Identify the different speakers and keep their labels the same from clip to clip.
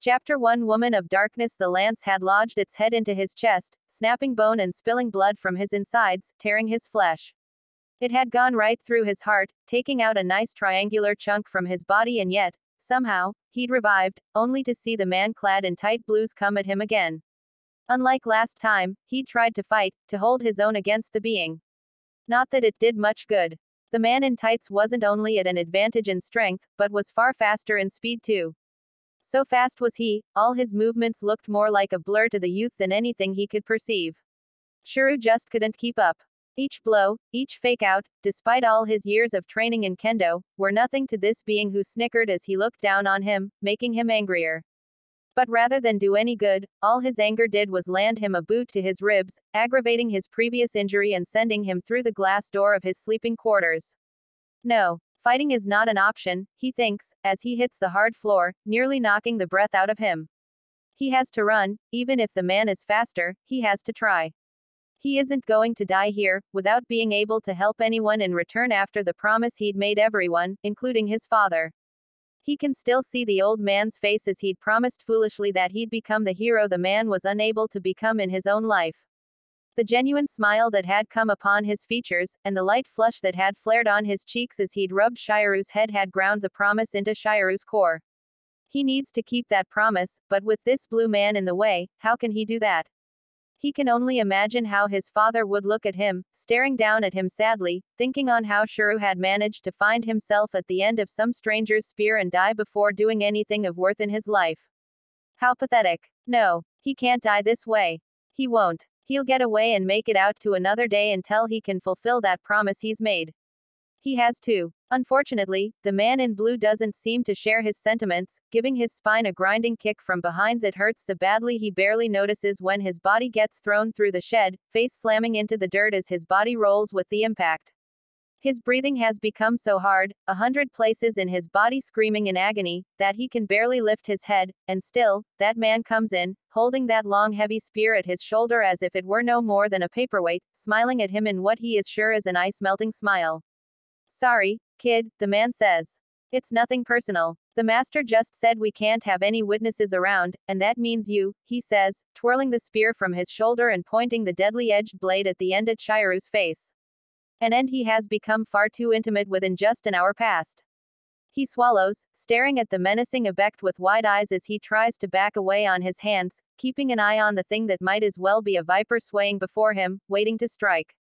Speaker 1: Chapter 1 Woman of Darkness. The lance had lodged its head into his chest, snapping bone and spilling blood from his insides, tearing his flesh. It had gone right through his heart, taking out a nice triangular chunk from his body, and yet, somehow, he'd revived, only to see the man clad in tight blues come at him again. Unlike last time, he'd tried to fight, to hold his own against the being. Not that it did much good. The man in tights wasn't only at an advantage in strength, but was far faster in speed too. So fast was he, all his movements looked more like a blur to the youth than anything he could perceive. Shirou just couldn't keep up. Each blow, each fake out, despite all his years of training in kendo, were nothing to this being who snickered as he looked down on him, making him angrier. But rather than do any good, all his anger did was land him a boot to his ribs, aggravating his previous injury and sending him through the glass door of his sleeping quarters. No, fighting is not an option, he thinks, as he hits the hard floor, nearly knocking the breath out of him. He has to run, even if the man is faster, he has to try. He isn't going to die here, without being able to help anyone in return after the promise he'd made everyone, including his father. He can still see the old man's face as he'd promised foolishly that he'd become the hero the man was unable to become in his own life. The genuine smile that had come upon his features, and the light flush that had flared on his cheeks as he'd rubbed Shirou's head had ground the promise into Shirou's core. He needs to keep that promise, but with this blue man in the way, how can he do that? He can only imagine how his father would look at him, staring down at him sadly, thinking on how Shirou had managed to find himself at the end of some stranger's spear and die before doing anything of worth in his life. How pathetic. No, he can't die this way. He won't. He'll get away and make it out to another day until he can fulfill that promise he's made. He has to. Unfortunately, the man in blue doesn't seem to share his sentiments, giving his spine a grinding kick from behind that hurts so badly he barely notices when his body gets thrown through the shed, face slamming into the dirt as his body rolls with the impact. His breathing has become so hard, 100 places in his body screaming in agony, that he can barely lift his head, and still, that man comes in, holding that long heavy spear at his shoulder as if it were no more than a paperweight, smiling at him in what he is sure is an ice-melting smile. Sorry, kid, the man says. It's nothing personal. The master just said we can't have any witnesses around, and that means you, he says, twirling the spear from his shoulder and pointing the deadly-edged blade at the end at Shirou's face. An end he has become far too intimate with in just an hour past. He swallows, staring at the menacing object with wide eyes as he tries to back away on his hands, keeping an eye on the thing that might as well be a viper swaying before him, waiting to strike.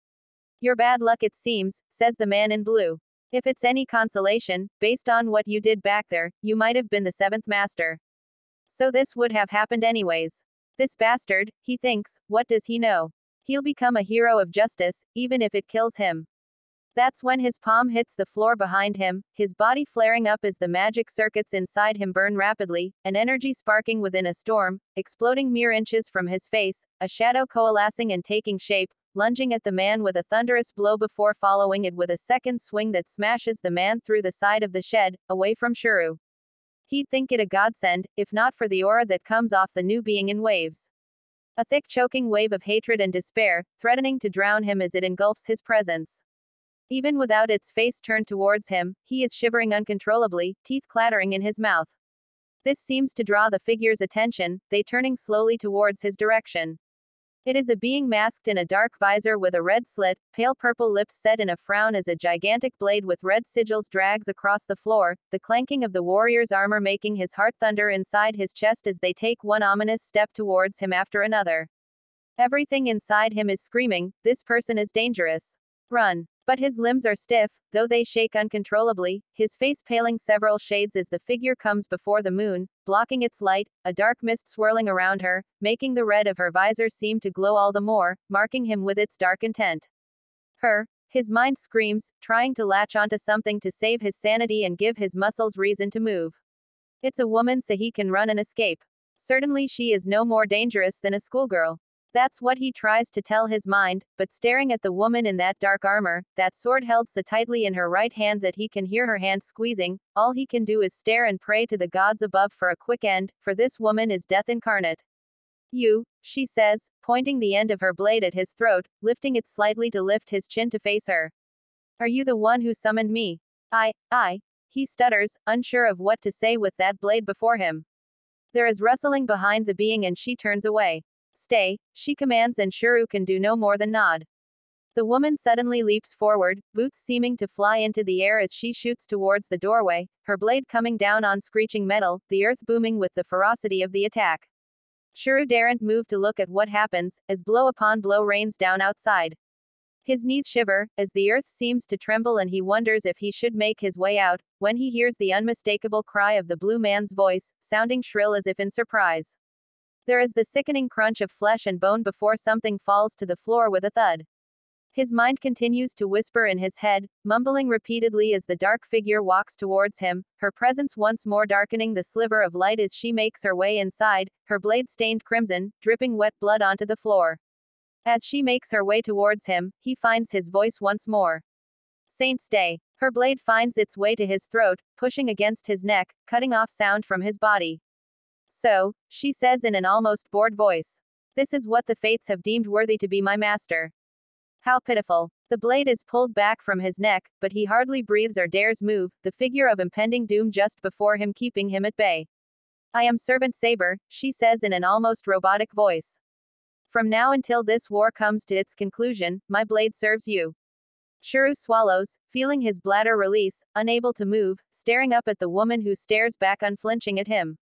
Speaker 1: Your bad luck it seems, says the man in blue. If it's any consolation, based on what you did back there, you might have been the seventh master. So this would have happened anyways. This bastard, he thinks, what does he know? He'll become a hero of justice, even if it kills him. That's when his palm hits the floor behind him, his body flaring up as the magic circuits inside him burn rapidly, an energy sparking within a storm, exploding mere inches from his face, a shadow coalescing and taking shape, lunging at the man with a thunderous blow before following it with a second swing that smashes the man through the side of the shed, away from Shirou. He'd think it a godsend, if not for the aura that comes off the new being in waves. A thick choking wave of hatred and despair, threatening to drown him as it engulfs his presence. Even without its face turned towards him, he is shivering uncontrollably, teeth clattering in his mouth. This seems to draw the figure's attention, they turning slowly towards his direction. It is a being masked in a dark visor with a red slit, pale purple lips set in a frown as a gigantic blade with red sigils drags across the floor, the clanking of the warrior's armor making his heart thunder inside his chest as they take one ominous step towards him after another. Everything inside him is screaming, this person is dangerous. Run. But his limbs are stiff, though they shake uncontrollably, his face paling several shades as the figure comes before the moon, blocking its light, a dark mist swirling around her, making the red of her visor seem to glow all the more, marking him with its dark intent. His mind screams, trying to latch onto something to save his sanity and give his muscles reason to move. It's a woman so he can run and escape. Certainly she is no more dangerous than a schoolgirl. That's what he tries to tell his mind, but staring at the woman in that dark armor, that sword held so tightly in her right hand that he can hear her hand squeezing, all he can do is stare and pray to the gods above for a quick end, for this woman is death incarnate. You, she says, pointing the end of her blade at his throat, lifting it slightly to lift his chin to face her. Are you the one who summoned me? I, he stutters, unsure of what to say with that blade before him. There is rustling behind the being and she turns away. Stay, she commands, and Shirou can do no more than nod. The woman suddenly leaps forward, boots seeming to fly into the air as she shoots towards the doorway, her blade coming down on screeching metal, the earth booming with the ferocity of the attack. Shirou daren't move to look at what happens, as blow upon blow rains down outside. His knees shiver, as the earth seems to tremble, and he wonders if he should make his way out, when he hears the unmistakable cry of the blue man's voice, sounding shrill as if in surprise. There is the sickening crunch of flesh and bone before something falls to the floor with a thud. His mind continues to whisper in his head, mumbling repeatedly as the dark figure walks towards him, her presence once more darkening the sliver of light as she makes her way inside, her blade stained crimson, dripping wet blood onto the floor. As she makes her way towards him, he finds his voice once more. Saint, stay. Her blade finds its way to his throat, pushing against his neck, cutting off sound from his body. So, she says in an almost bored voice. This is what the fates have deemed worthy to be my master. How pitiful. The blade is pulled back from his neck, but he hardly breathes or dares move, the figure of impending doom just before him keeping him at bay. I am servant Saber, she says in an almost robotic voice. From now until this war comes to its conclusion, my blade serves you. Shirou swallows, feeling his bladder release, unable to move, staring up at the woman who stares back unflinching at him.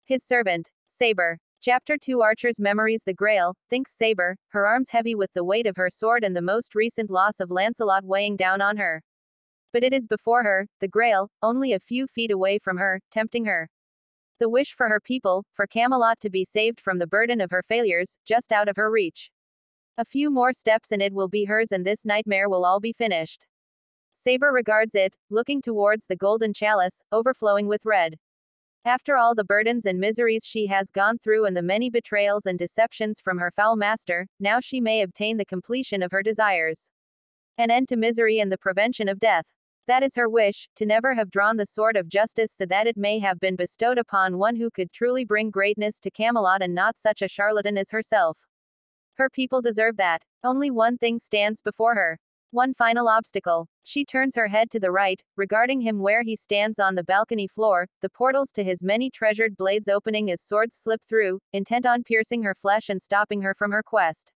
Speaker 1: His servant, Saber. Chapter 2 Archer's memories. The Grail, thinks Saber, her arms heavy with the weight of her sword and the most recent loss of Lancelot weighing down on her. But it is before her, the Grail, only a few feet away from her, tempting her. The wish for her people, for Camelot to be saved from the burden of her failures, just out of her reach. A few more steps and it will be hers, and this nightmare will all be finished. Saber regards it, looking towards the golden chalice, overflowing with red. After all the burdens and miseries she has gone through and the many betrayals and deceptions from her foul master, now she may obtain the completion of her desires. An end to misery and the prevention of death. That is her wish, to never have drawn the sword of justice so that it may have been bestowed upon one who could truly bring greatness to Camelot and not such a charlatan as herself. Her people deserve that. Only one thing stands before her. One final obstacle. She turns her head to the right, regarding him where he stands on the balcony floor, the portals to his many treasured blades opening as swords slip through, intent on piercing her flesh and stopping her from her quest.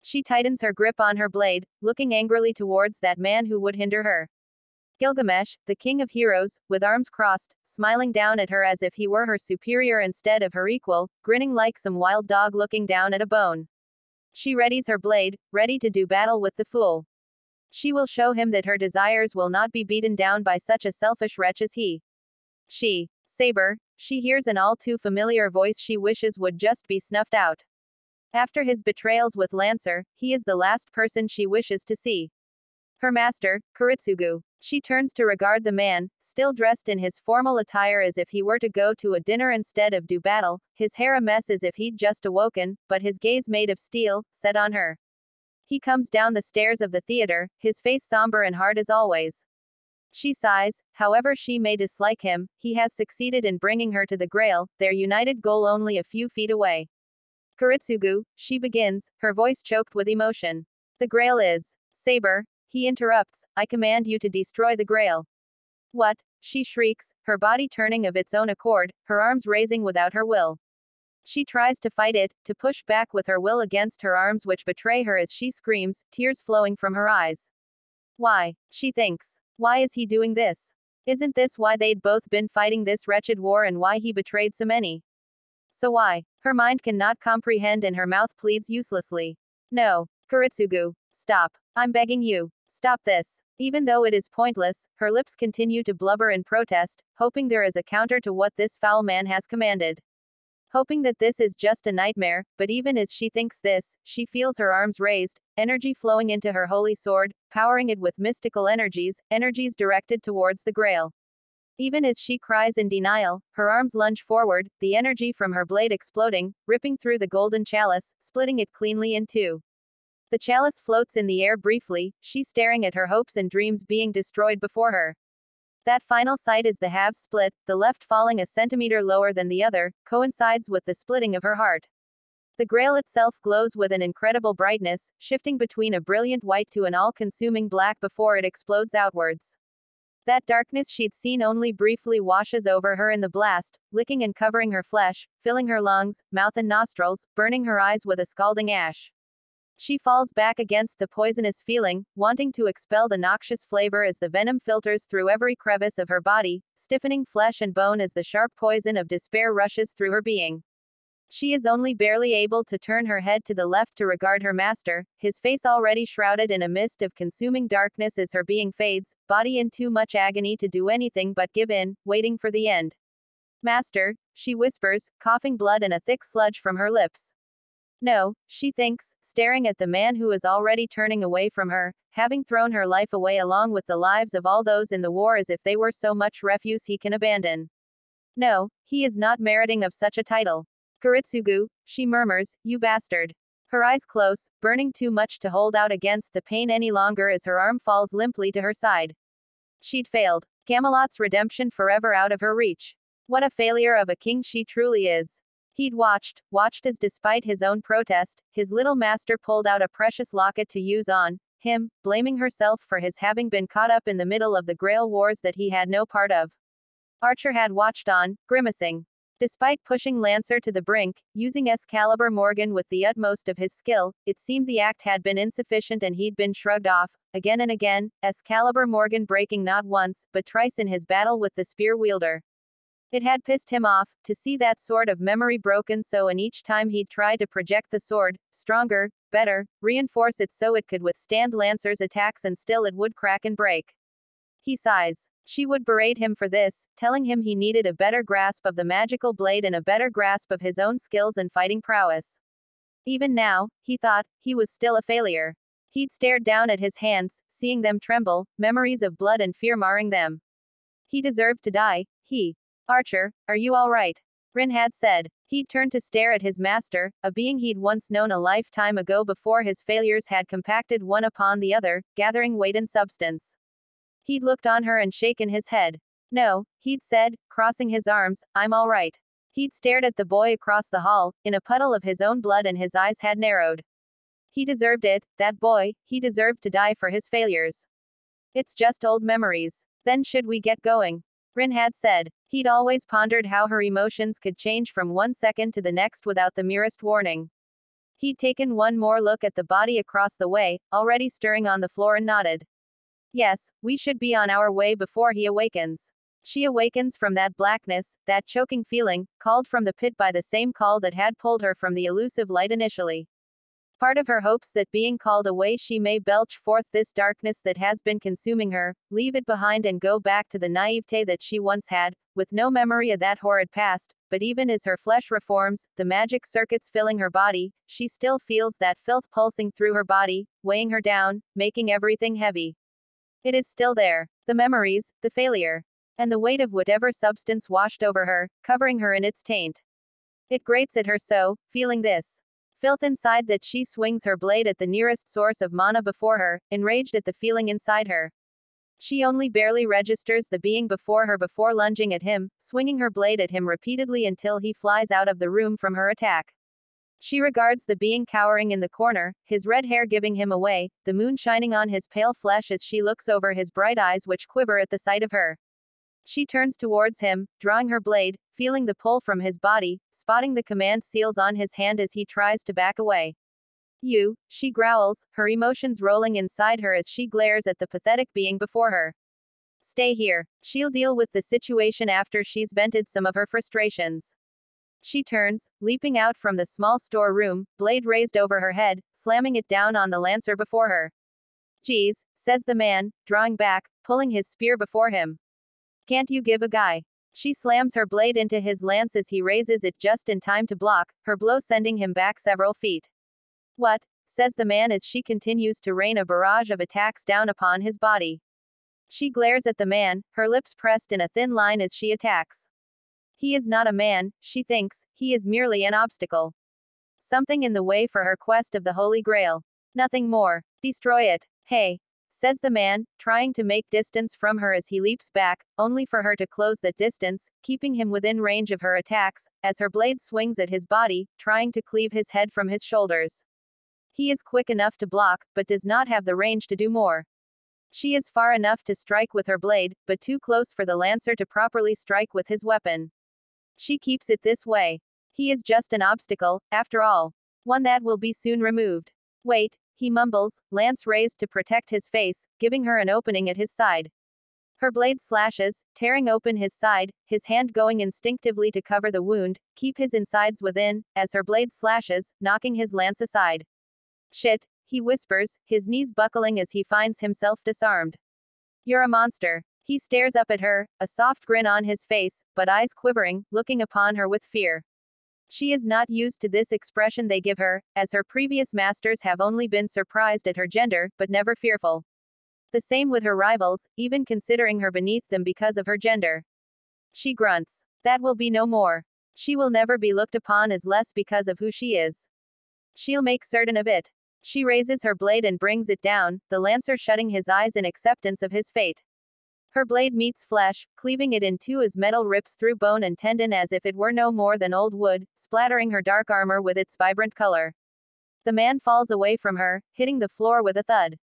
Speaker 1: She tightens her grip on her blade, looking angrily towards that man who would hinder her. Gilgamesh, the king of heroes, with arms crossed, smiling down at her as if he were her superior instead of her equal, grinning like some wild dog looking down at a bone. She readies her blade, ready to do battle with the fool. She will show him that her desires will not be beaten down by such a selfish wretch as he. She, Saber, she hears an all too familiar voice she wishes would just be snuffed out. After his betrayals with Lancer, he is the last person she wishes to see. Her master, Kuritsugu. She turns to regard the man, still dressed in his formal attire as if he were to go to a dinner instead of do battle, his hair a mess as if he'd just awoken, but his gaze made of steel, set on her. He comes down the stairs of the theater, his face somber and hard as always. She sighs, however she may dislike him, he has succeeded in bringing her to the Grail, their united goal only a few feet away. Kuritsugu, she begins, her voice choked with emotion. The Grail is. Saber, he interrupts, I command you to destroy the Grail. What? She shrieks, her body turning of its own accord, her arms raising without her will. She tries to fight it, to push back with her will against her arms which betray her as she screams, tears flowing from her eyes. Why? She thinks. Why is he doing this? Isn't this why they'd both been fighting this wretched war and why he betrayed so many? So why? Her mind cannot comprehend and her mouth pleads uselessly. No. Kuritsugu. Stop. I'm begging you. Stop this. Even though it is pointless, her lips continue to blubber in protest, hoping there is a counter to what this foul man has commanded. Hoping that this is just a nightmare, but even as she thinks this, she feels her arms raised, energy flowing into her holy sword, powering it with mystical energies, energies directed towards the Grail. Even as she cries in denial, her arms lunge forward, the energy from her blade exploding, ripping through the golden chalice, splitting it cleanly in two. The chalice floats in the air briefly, she staring at her hopes and dreams being destroyed before her. That final sight is the halves split, the left falling a centimeter lower than the other, coincides with the splitting of her heart. The Grail itself glows with an incredible brightness, shifting between a brilliant white to an all-consuming black before it explodes outwards. That darkness she'd seen only briefly washes over her in the blast, licking and covering her flesh, filling her lungs, mouth and nostrils, burning her eyes with a scalding ash. She falls back against the poisonous feeling, wanting to expel the noxious flavor as the venom filters through every crevice of her body, stiffening flesh and bone as the sharp poison of despair rushes through her being. She is only barely able to turn her head to the left to regard her master, his face already shrouded in a mist of consuming darkness as her being fades, body in too much agony to do anything but give in, waiting for the end. Master, she whispers, coughing blood and a thick sludge from her lips. No, she thinks, staring at the man who is already turning away from her, having thrown her life away along with the lives of all those in the war as if they were so much refuse he can abandon. No, he is not meriting of such a title. Kuritsugu, she murmurs, you bastard. Her eyes close, burning too much to hold out against the pain any longer as her arm falls limply to her side. She'd failed. Camelot's redemption forever out of her reach. What a failure of a king she truly is. He'd watched as despite his own protest, his little master pulled out a precious locket to use on him, blaming herself for his having been caught up in the middle of the Grail Wars that he had no part of. Archer had watched on, grimacing. Despite pushing Lancer to the brink, using Excalibur Morgan with the utmost of his skill, it seemed the act had been insufficient and he'd been shrugged off, again and again, Excalibur Morgan breaking not once, but twice in his battle with the spear wielder. It had pissed him off, to see that sword of memory broken so and each time he'd try to project the sword, stronger, better, reinforce it so it could withstand Lancer's attacks and still it would crack and break. He sighs. She would berate him for this, telling him he needed a better grasp of the magical blade and a better grasp of his own skills and fighting prowess. Even now, he thought, he was still a failure. He'd stared down at his hands, seeing them tremble, memories of blood and fear marring them. He deserved to die, he. Archer, are you all right? Rin had said. He'd turned to stare at his master, a being he'd once known a lifetime ago before his failures had compacted one upon the other, gathering weight and substance. He'd looked on her and shaken his head. No, he'd said, crossing his arms, I'm all right. He'd stared at the boy across the hall, in a puddle of his own blood and his eyes had narrowed. He deserved it, that boy, he deserved to die for his failures. It's just old memories. Then should we get going? Rin had said. He'd always pondered how her emotions could change from one second to the next without the merest warning. He'd taken one more look at the body across the way, already stirring on the floor and nodded. Yes, we should be on our way before he awakens. She awakens from that blackness, that choking feeling, called from the pit by the same call that had pulled her from the elusive light initially. Part of her hopes that being called away she may belch forth this darkness that has been consuming her, leave it behind and go back to the naivete that she once had, with no memory of that horrid past, but even as her flesh reforms, the magic circuits filling her body, she still feels that filth pulsing through her body, weighing her down, making everything heavy. It is still there. The memories, the failure, and the weight of whatever substance washed over her, covering her in its taint. It grates at her so, feeling this filth inside that she swings her blade at the nearest source of mana before her, enraged at the feeling inside her. She only barely registers the being before her before lunging at him, swinging her blade at him repeatedly until he flies out of the room from her attack. She regards the being cowering in the corner, his red hair giving him away, the moon shining on his pale flesh as she looks over his bright eyes which quiver at the sight of her. She turns towards him, drawing her blade, feeling the pull from his body, spotting the command seals on his hand as he tries to back away. You, she growls, her emotions rolling inside her as she glares at the pathetic being before her. Stay here. She'll deal with the situation after she's vented some of her frustrations. She turns, leaping out from the small storeroom, blade raised over her head, slamming it down on the lancer before her. Geez, says the man, drawing back, pulling his spear before him. Can't you give a guy? She slams her blade into his lance as he raises it just in time to block, her blow sending him back several feet. What? Says the man as she continues to rain a barrage of attacks down upon his body. She glares at the man, her lips pressed in a thin line as she attacks. He is not a man, she thinks, he is merely an obstacle. Something in the way for her quest of the Holy Grail. Nothing more. Destroy it. Hey, says the man, trying to make distance from her as he leaps back, only for her to close that distance, keeping him within range of her attacks, as her blade swings at his body, trying to cleave his head from his shoulders. He is quick enough to block, but does not have the range to do more. She is far enough to strike with her blade, but too close for the lancer to properly strike with his weapon. She keeps it this way. He is just an obstacle, after all. One that will be soon removed. Wait, he mumbles, lance raised to protect his face, giving her an opening at his side. Her blade slashes, tearing open his side, his hand going instinctively to cover the wound, keep his insides within, as her blade slashes, knocking his lance aside. Shit, he whispers, his knees buckling as he finds himself disarmed. You're a monster. He stares up at her, a soft grin on his face, but eyes quivering, looking upon her with fear. She is not used to this expression they give her, as her previous masters have only been surprised at her gender, but never fearful. The same with her rivals, even considering her beneath them because of her gender. She grunts. That will be no more. She will never be looked upon as less because of who she is. She'll make certain of it. She raises her blade and brings it down, the lancer shutting his eyes in acceptance of his fate. Her blade meets flesh, cleaving it in two as metal rips through bone and tendon as if it were no more than old wood, splattering her dark armor with its vibrant color. The man falls away from her, hitting the floor with a thud.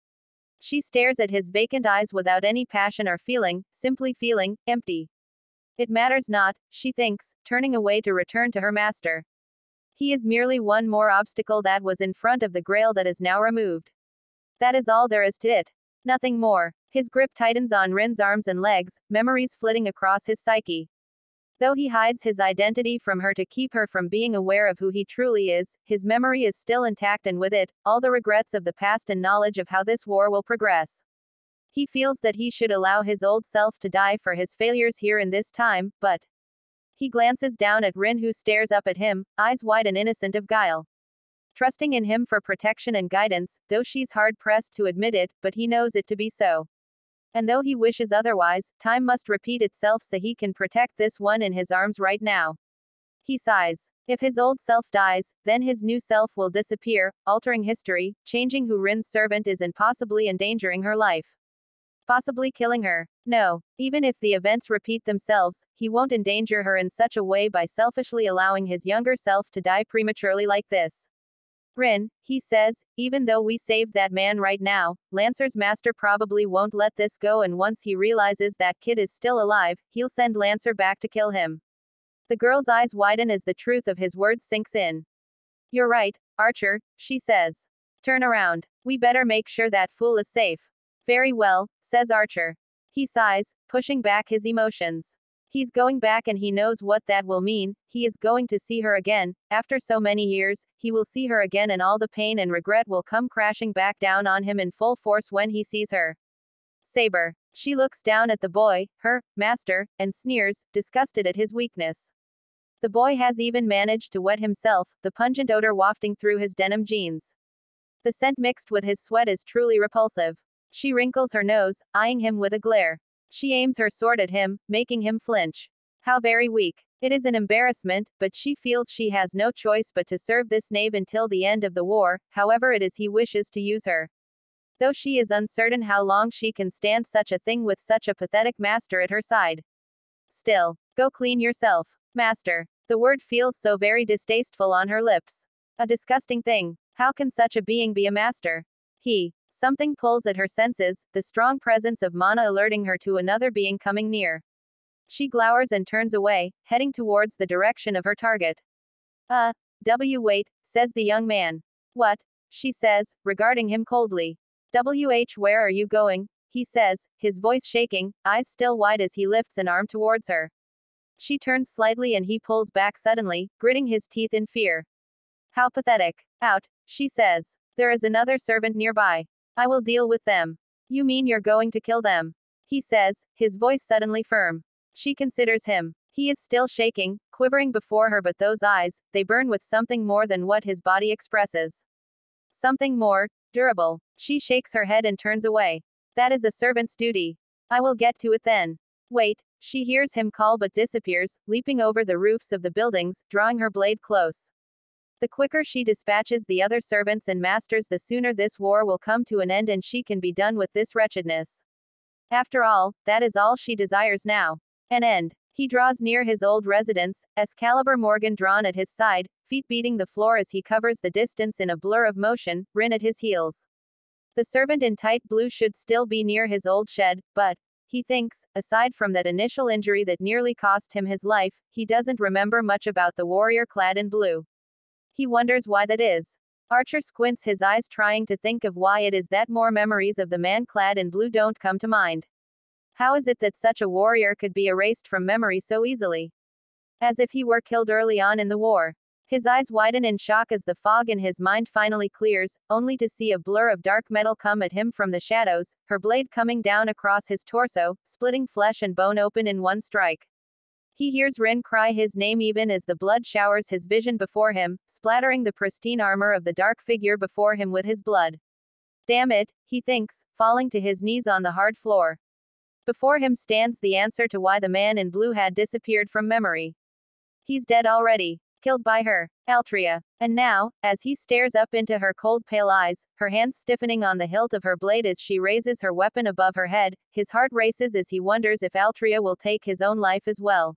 Speaker 1: She stares at his vacant eyes without any passion or feeling, simply feeling empty. It matters not, she thinks, turning away to return to her master. He is merely one more obstacle that was in front of the grail that is now removed. That is all there is to it. Nothing more. His grip tightens on Rin's arms and legs, memories flitting across his psyche. Though he hides his identity from her to keep her from being aware of who he truly is, his memory is still intact and with it, all the regrets of the past and knowledge of how this war will progress. He feels that he should allow his old self to die for his failures here in this time, but he glances down at Rin who stares up at him, eyes wide and innocent of guile. Trusting in him for protection and guidance, though she's hard-pressed to admit it, but he knows it to be so. And though he wishes otherwise, time must repeat itself so he can protect this one in his arms right now. He sighs. If his old self dies, then his new self will disappear, altering history, changing who Rin's servant is and possibly endangering her life. Possibly killing her. No. Even if the events repeat themselves, he won't endanger her in such a way by selfishly allowing his younger self to die prematurely like this. Rin, he says, even though we saved that man right now, Lancer's master probably won't let this go, and once he realizes that kid is still alive, he'll send Lancer back to kill him. The girl's eyes widen as the truth of his words sinks in. You're right, Archer, she says. Turn around. We better make sure that fool is safe. Very well, says Archer. He sighs, pushing back his emotions. He's going back and he knows what that will mean. He is going to see her again. After so many years, he will see her again and all the pain and regret will come crashing back down on him in full force when he sees her. Saber. She looks down at the boy, her master, and sneers, disgusted at his weakness. The boy has even managed to wet himself, the pungent odor wafting through his denim jeans. The scent mixed with his sweat is truly repulsive. She wrinkles her nose, eyeing him with a glare. She aims her sword at him, making him flinch. How very weak. It is an embarrassment, but she feels she has no choice but to serve this knave until the end of the war, however it is he wishes to use her. Though she is uncertain how long she can stand such a thing with such a pathetic master at her side. Still, go clean yourself, master. The word feels so very distasteful on her lips. A disgusting thing. How can such a being be a master? Something pulls at her senses, the strong presence of mana alerting her to another being coming near. She glowers and turns away, heading towards the direction of her target. Wait, says the young man. What? She says, regarding him coldly. Where are you going? He says, his voice shaking, eyes still wide as he lifts an arm towards her. She turns slightly and he pulls back suddenly, gritting his teeth in fear. How pathetic. Out, she says. There is another servant nearby. I will deal with them. You mean you're going to kill them? He says, his voice suddenly firm. She considers him. He is still shaking, quivering before her, but those eyes, they burn with something more than what his body expresses. Something more durable. She shakes her head and turns away. That is a servant's duty. I will get to it then. Wait, she hears him call but disappears, leaping over the roofs of the buildings, drawing her blade close. The quicker she dispatches the other servants and masters, the sooner this war will come to an end and she can be done with this wretchedness. After all, that is all she desires now. An end. He draws near his old residence, Excalibur Morgan drawn at his side, feet beating the floor as he covers the distance in a blur of motion, Rin at his heels. The servant in tight blue should still be near his old shed, but, he thinks, aside from that initial injury that nearly cost him his life, he doesn't remember much about the warrior clad in blue. He wonders why that is. Archer squints his eyes trying to think of why it is that more memories of the man clad in blue don't come to mind. How is it that such a warrior could be erased from memory so easily? As if he were killed early on in the war. His eyes widen in shock as the fog in his mind finally clears, only to see a blur of dark metal come at him from the shadows, her blade coming down across his torso, splitting flesh and bone open in one strike. He hears Rin cry his name even as the blood showers his vision before him, splattering the pristine armor of the dark figure before him with his blood. Damn it, he thinks, falling to his knees on the hard floor. Before him stands the answer to why the man in blue had disappeared from memory. He's dead already. Killed by her, Altria. And now, as he stares up into her cold pale eyes, her hands stiffening on the hilt of her blade as she raises her weapon above her head, his heart races as he wonders if Altria will take his own life as well.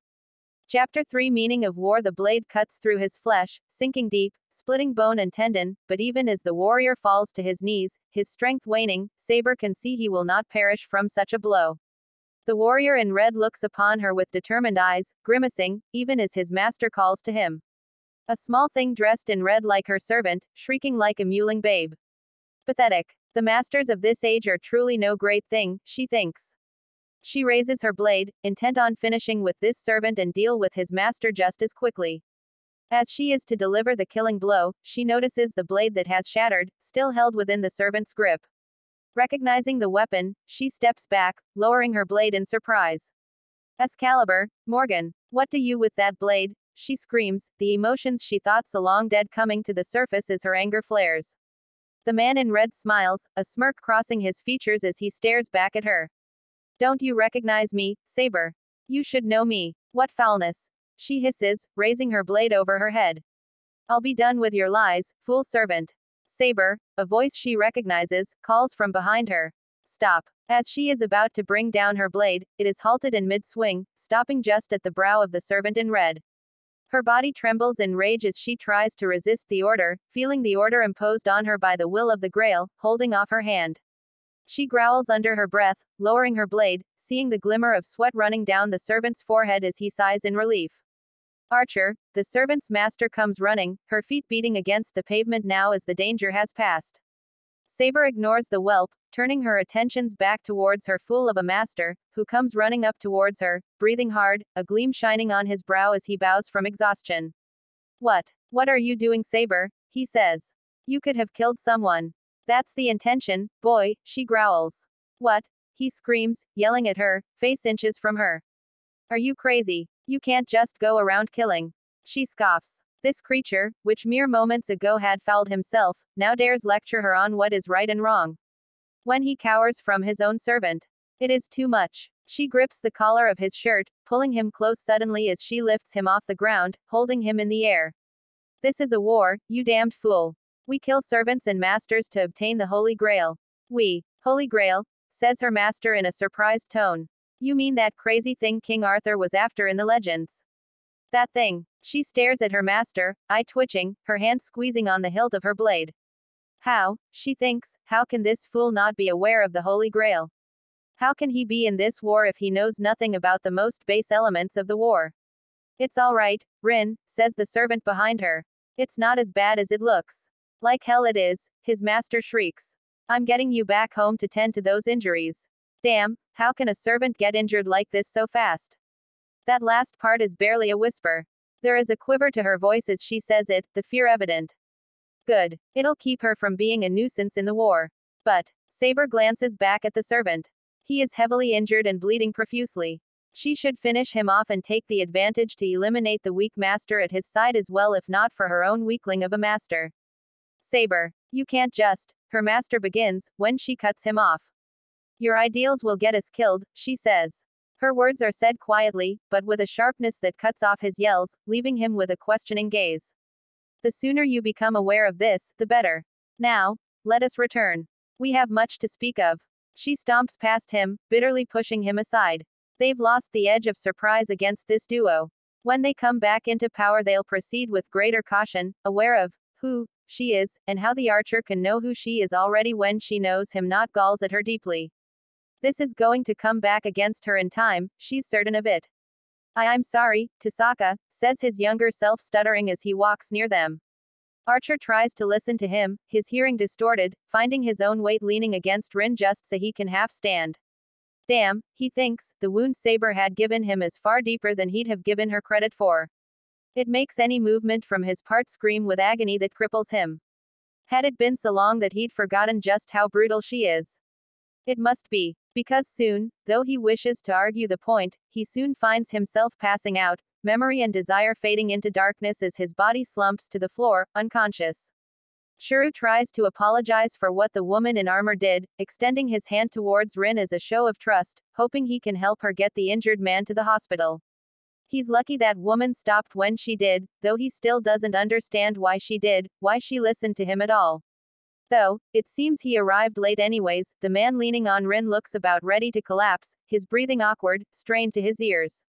Speaker 1: Chapter 3 Meaning of War. The blade cuts through his flesh, sinking deep, splitting bone and tendon, but even as the warrior falls to his knees, his strength waning, Saber can see he will not perish from such a blow. The warrior in red looks upon her with determined eyes, grimacing, even as his master calls to him. A small thing dressed in red like her servant, shrieking like a mewling babe. Pathetic. The masters of this age are truly no great thing, she thinks. She raises her blade, intent on finishing with this servant and deal with his master just as quickly. As she is to deliver the killing blow, she notices the blade that has shattered, still held within the servant's grip. Recognizing the weapon, she steps back, lowering her blade in surprise. Excalibur, Morgan, what do you with that blade? She screams, the emotions she thought so long dead coming to the surface as her anger flares. The man in red smiles, a smirk crossing his features as he stares back at her. Don't you recognize me, Saber? You should know me. What foulness? She hisses, raising her blade over her head. I'll be done with your lies, fool servant. Saber, a voice she recognizes, calls from behind her. Stop. As she is about to bring down her blade, it is halted in mid-swing, stopping just at the brow of the servant in red. Her body trembles in rage as she tries to resist the order, feeling the order imposed on her by the will of the Grail, holding off her hand. She growls under her breath, lowering her blade, seeing the glimmer of sweat running down the servant's forehead as he sighs in relief. Archer, the servant's master, comes running, her feet beating against the pavement now as the danger has passed. Saber ignores the whelp, turning her attentions back towards her fool of a master, who comes running up towards her, breathing hard, a gleam shining on his brow as he bows from exhaustion. What are you doing, Saber? He says. You could have killed someone. That's the intention, boy, she growls. What? He screams, yelling at her, face inches from her. Are you crazy? You can't just go around killing. She scoffs. This creature, which mere moments ago had fouled himself, now dares lecture her on what is right and wrong. When he cowers from his own servant. It is too much. She grips the collar of his shirt, pulling him close suddenly as she lifts him off the ground, holding him in the air. This is a war, you damned fool. We kill servants and masters to obtain the Holy Grail. Holy Grail, says her master in a surprised tone. You mean that crazy thing King Arthur was after in the legends? That thing. She stares at her master, eye twitching, her hand squeezing on the hilt of her blade. How, she thinks, how can this fool not be aware of the Holy Grail? How can he be in this war if he knows nothing about the most base elements of the war? It's all right, Rin, says the servant behind her. It's not as bad as it looks. Like hell it is, his master shrieks. I'm getting you back home to tend to those injuries. Damn, how can a servant get injured like this so fast? That last part is barely a whisper. There is a quiver to her voice as she says it, the fear evident. Good. It'll keep her from being a nuisance in the war. But, Saber glances back at the servant. He is heavily injured and bleeding profusely. She should finish him off and take the advantage to eliminate the weak master at his side as well, if not for her own weakling of a master. Saber, you can't just, her master begins, when she cuts him off. Your ideals will get us killed, she says. Her words are said quietly, but with a sharpness that cuts off his yells, leaving him with a questioning gaze. The sooner you become aware of this, the better. Now, let us return. We have much to speak of. She stomps past him, bitterly pushing him aside. They've lost the edge of surprise against this duo. When they come back into power, they'll proceed with greater caution, aware of who she is, and how the archer can know who she is already when she knows him not galls at her deeply. This is going to come back against her in time, she's certain of it. I'm sorry, Tasaka, says his younger self stuttering as he walks near them. Archer tries to listen to him, his hearing distorted, finding his own weight leaning against Rin just so he can half stand. Damn, he thinks, the wound Saber had given him is far deeper than he'd have given her credit for. It makes any movement from his part scream with agony that cripples him. Had it been so long that he'd forgotten just how brutal she is? It must be. Because soon, though he wishes to argue the point, he soon finds himself passing out, memory and desire fading into darkness as his body slumps to the floor, unconscious. Shirou tries to apologize for what the woman in armor did, extending his hand towards Rin as a show of trust, hoping he can help her get the injured man to the hospital. He's lucky that woman stopped when she did, though he still doesn't understand why she did, why she listened to him at all. Though, it seems he arrived late anyways, the man leaning on Rin looks about ready to collapse, his breathing awkward, strained to his ears.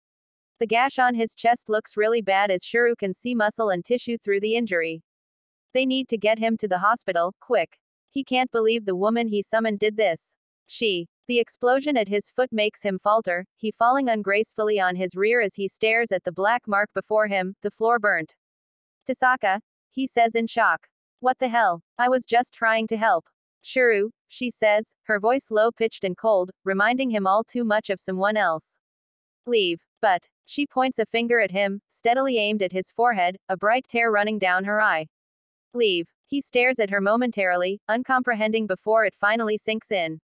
Speaker 1: The gash on his chest looks really bad as Shirou can see muscle and tissue through the injury. They need to get him to the hospital, quick. He can't believe the woman he summoned did this. The explosion at his foot makes him falter, he falling ungracefully on his rear as he stares at the black mark before him, the floor burnt. Tasaka, he says in shock. What the hell? I was just trying to help. Shirou, she says, her voice low-pitched and cold, reminding him all too much of someone else. Leave. But, she points a finger at him, steadily aimed at his forehead, a bright tear running down her eye. Leave. He stares at her momentarily, uncomprehending before it finally sinks in.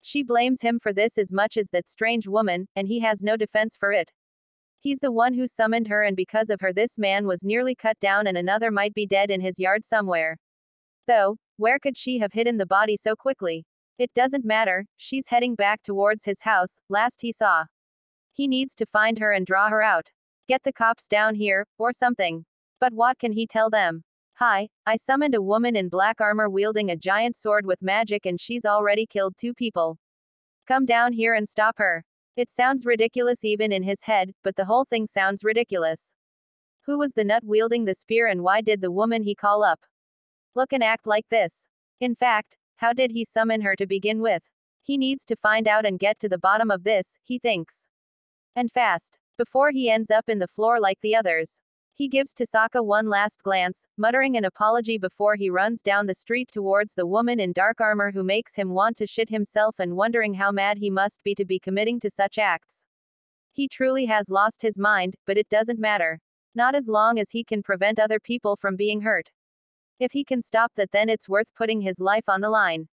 Speaker 1: She blames him for this as much as that strange woman, and he has no defense for it. He's the one who summoned her, and because of her this man was nearly cut down and another might be dead in his yard somewhere. Though, where could she have hidden the body so quickly? It doesn't matter, she's heading back towards his house, last he saw. He needs to find her and draw her out. Get the cops down here, or something. But what can he tell them? Hi, I summoned a woman in black armor wielding a giant sword with magic and she's already killed 2 people. Come down here and stop her. It sounds ridiculous even in his head, but the whole thing sounds ridiculous. Who was the nut wielding the spear and why did the woman he call up look and act like this? In fact, how did he summon her to begin with? He needs to find out and get to the bottom of this, he thinks. And fast. Before he ends up in the floor like the others. He gives Tasaka one last glance, muttering an apology before he runs down the street towards the woman in dark armor who makes him want to shit himself and wondering how mad he must be to be committing to such acts. He truly has lost his mind, but it doesn't matter. Not as long as he can prevent other people from being hurt. If he can stop that, then it's worth putting his life on the line.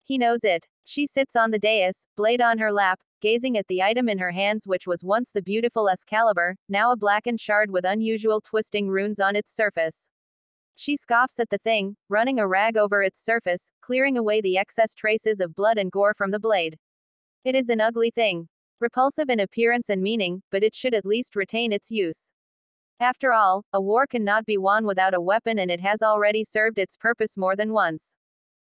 Speaker 1: He knows it. She sits on the dais, blade on her lap, gazing at the item in her hands which was once the beautiful Excalibur, now a blackened shard with unusual twisting runes on its surface. She scoffs at the thing, running a rag over its surface, clearing away the excess traces of blood and gore from the blade. It is an ugly thing. Repulsive in appearance and meaning, but it should at least retain its use. After all, a war cannot be won without a weapon and it has already served its purpose more than once.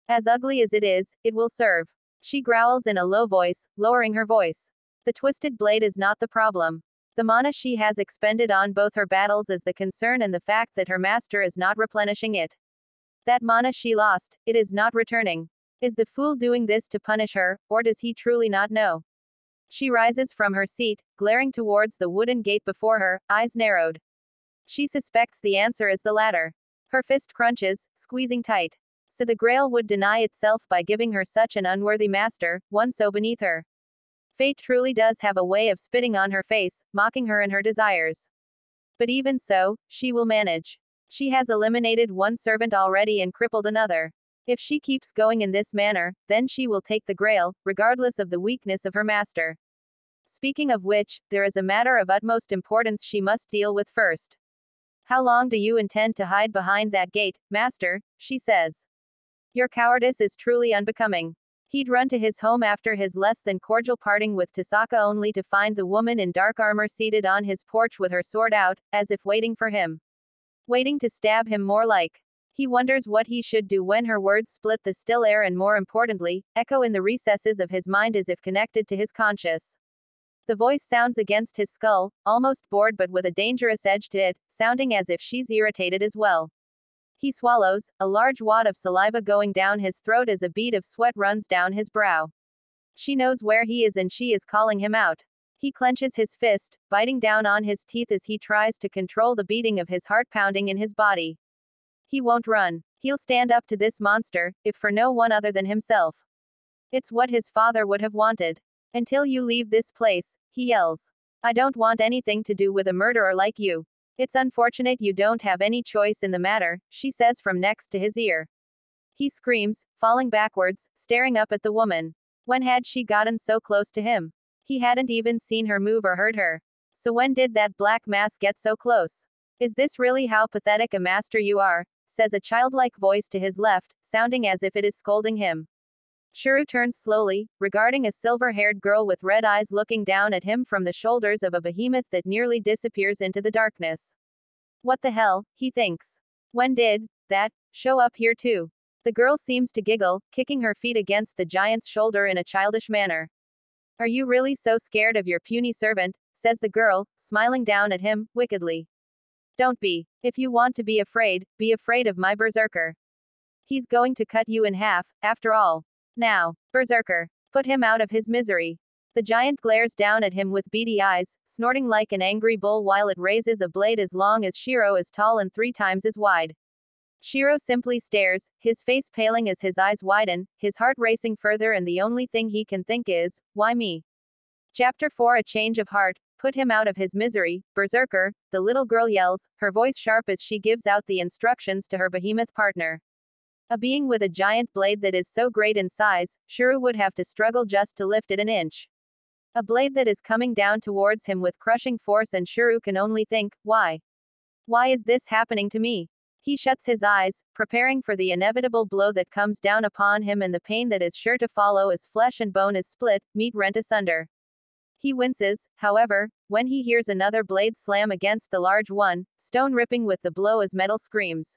Speaker 1: As ugly as it is, it will serve. She growls in a low voice, lowering her voice. The twisted blade is not the problem. The mana she has expended on both her battles is the concern, and the fact that her master is not replenishing it. That mana she lost, it is not returning. Is the fool doing this to punish her, or does he truly not know? She rises from her seat, glaring towards the wooden gate before her, eyes narrowed. She suspects the answer is the latter. Her fist crunches, squeezing tight. So the Grail would deny itself by giving her such an unworthy master, one so beneath her. Fate truly does have a way of spitting on her face, mocking her and her desires. But even so, she will manage. She has eliminated one servant already and crippled another. If she keeps going in this manner, then she will take the Grail, regardless of the weakness of her master. Speaking of which, there is a matter of utmost importance she must deal with first. How long do you intend to hide behind that gate, master? She says. Your cowardice is truly unbecoming. He'd run to his home after his less than cordial parting with Tasaka only to find the woman in dark armor seated on his porch with her sword out, as if waiting for him. Waiting to stab him more like. He wonders what he should do when her words split the still air and, more importantly, echo in the recesses of his mind as if connected to his conscience. The voice sounds against his skull, almost bored but with a dangerous edge to it, sounding as if she's irritated as well. He swallows, a large wad of saliva going down his throat as a bead of sweat runs down his brow. She knows where he is and she is calling him out. He clenches his fist, biting down on his teeth as he tries to control the beating of his heart pounding in his body. He won't run. He'll stand up to this monster, if for no one other than himself. It's what his father would have wanted. Until you leave this place, he yells. I don't want anything to do with a murderer like you. It's unfortunate you don't have any choice in the matter, she says from next to his ear. He screams, falling backwards, staring up at the woman. When had she gotten so close to him? He hadn't even seen her move or heard her. So when did that black mass get so close? Is this really how pathetic a master you are? Says a childlike voice to his left, sounding as if it is scolding him. Shirou turns slowly, regarding a silver-haired girl with red eyes looking down at him from the shoulders of a behemoth that nearly disappears into the darkness. What the hell, he thinks. When did that show up here too? The girl seems to giggle, kicking her feet against the giant's shoulder in a childish manner. Are you really so scared of your puny servant? Says the girl, smiling down at him, wickedly. Don't be. If you want to be afraid of my berserker. He's going to cut you in half, after all. Now, berserker, put him out of his misery. The giant glares down at him with beady eyes, snorting like an angry bull while it raises a blade as long as Shirou is tall and 3 times as wide. Shirou simply stares, his face paling as his eyes widen, his heart racing further, and the only thing he can think is, why me? Chapter 4: A Change of Heart. Put him out of his misery, berserker, the little girl yells, her voice sharp as she gives out the instructions to her behemoth partner. A being with a giant blade that is so great in size, Shirou would have to struggle just to lift it an inch. A blade that is coming down towards him with crushing force, and Shirou can only think, why? Why is this happening to me? He shuts his eyes, preparing for the inevitable blow that comes down upon him and the pain that is sure to follow as flesh and bone is split, meat rent asunder. He winces, however, when he hears another blade slam against the large one, stone ripping with the blow as metal screams.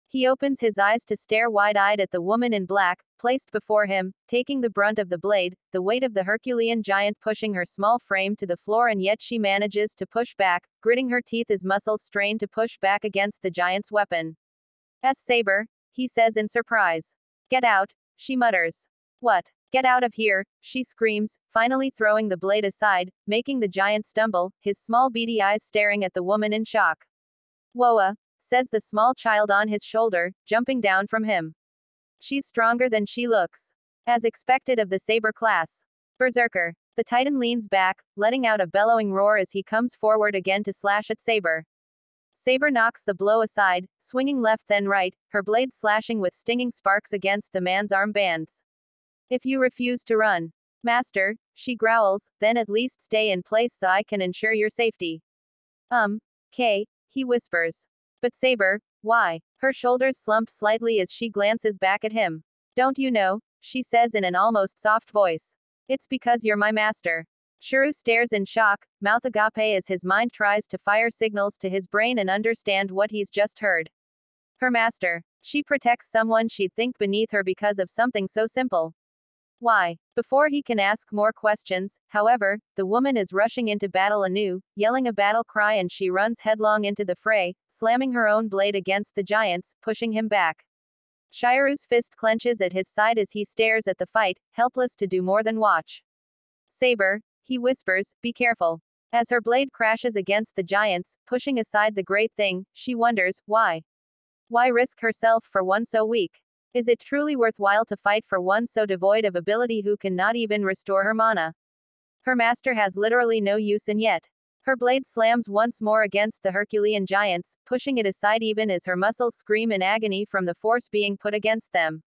Speaker 1: He opens his eyes to stare wide-eyed at the woman in black, placed before him, taking the brunt of the blade, the weight of the Herculean giant pushing her small frame to the floor, and yet she manages to push back, gritting her teeth as muscles strain to push back against the giant's weapon. Saber, he says in surprise. Get out, she mutters. What? Get out of here, she screams, finally throwing the blade aside, making the giant stumble, his small beady eyes staring at the woman in shock. Woa, says the small child on his shoulder, jumping down from him. She's stronger than she looks. As expected of the saber class. Berserker. The Titan leans back, letting out a bellowing roar as he comes forward again to slash at Saber. Saber knocks the blow aside, swinging left then right, her blade slashing with stinging sparks against the man's arm bands. If you refuse to run, master, she growls, then at least stay in place so I can ensure your safety. He whispers. But Saber, why? Her shoulders slump slightly as she glances back at him. Don't you know? She says in an almost soft voice. It's because you're my master. Shirou stares in shock, mouth agape as his mind tries to fire signals to his brain and understand what he's just heard. Her master. She protects someone she'd think beneath her because of something so simple. Why? Before he can ask more questions, however, the woman is rushing into battle anew, yelling a battle cry, and she runs headlong into the fray, slamming her own blade against the giant's, pushing him back. Shirou's fist clenches at his side as he stares at the fight, helpless to do more than watch. Saber, he whispers, be careful. As her blade crashes against the giant's, pushing aside the great thing, she wonders, why? Why risk herself for one so weak? Is it truly worthwhile to fight for one so devoid of ability who can not even restore her mana? Her master has literally no use, and yet. Her blade slams once more against the Herculean giants, pushing it aside even as her muscles scream in agony from the force being put against them.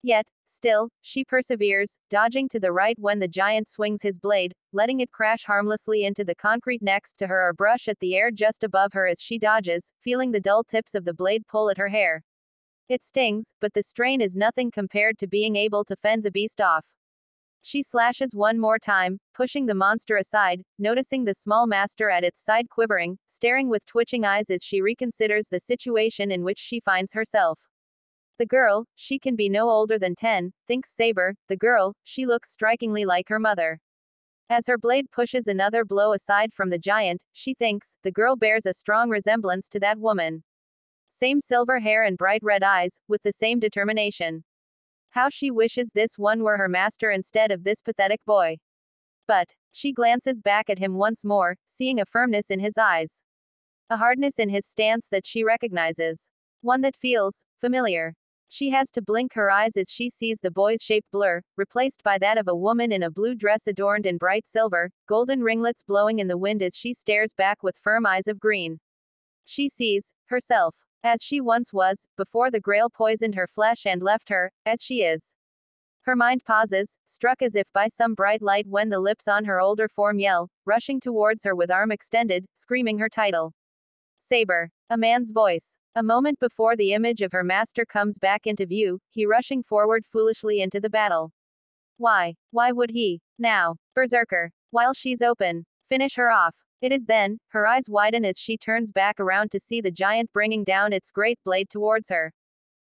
Speaker 1: Yet, still, she perseveres, dodging to the right when the giant swings his blade, letting it crash harmlessly into the concrete next to her or brush at the air just above her as she dodges, feeling the dull tips of the blade pull at her hair. It stings, but the strain is nothing compared to being able to fend the beast off. She slashes one more time, pushing the monster aside, noticing the small master at its side quivering, staring with twitching eyes as she reconsiders the situation in which she finds herself. The girl, she can be no older than 10, thinks Saber, the girl, she looks strikingly like her mother. As her blade pushes another blow aside from the giant, she thinks, the girl bears a strong resemblance to that woman. Same silver hair and bright red eyes, with the same determination. How she wishes this one were her master instead of this pathetic boy. But, she glances back at him once more, seeing a firmness in his eyes. A hardness in his stance that she recognizes. One that feels familiar. She has to blink her eyes as she sees the boy's shape blur, replaced by that of a woman in a blue dress adorned in bright silver, golden ringlets blowing in the wind as she stares back with firm eyes of green. She sees herself as she once was, before the grail poisoned her flesh and left her, as she is. Her mind pauses, struck as if by some bright light when the lips on her older form yell, rushing towards her with arm extended, screaming her title. Saber. A man's voice. A moment before the image of her master comes back into view, he rushing forward foolishly into the battle. Why? Why would he? Now. Berserker. While she's open. Finish her off. It is then, her eyes widen as she turns back around to see the giant bringing down its great blade towards her.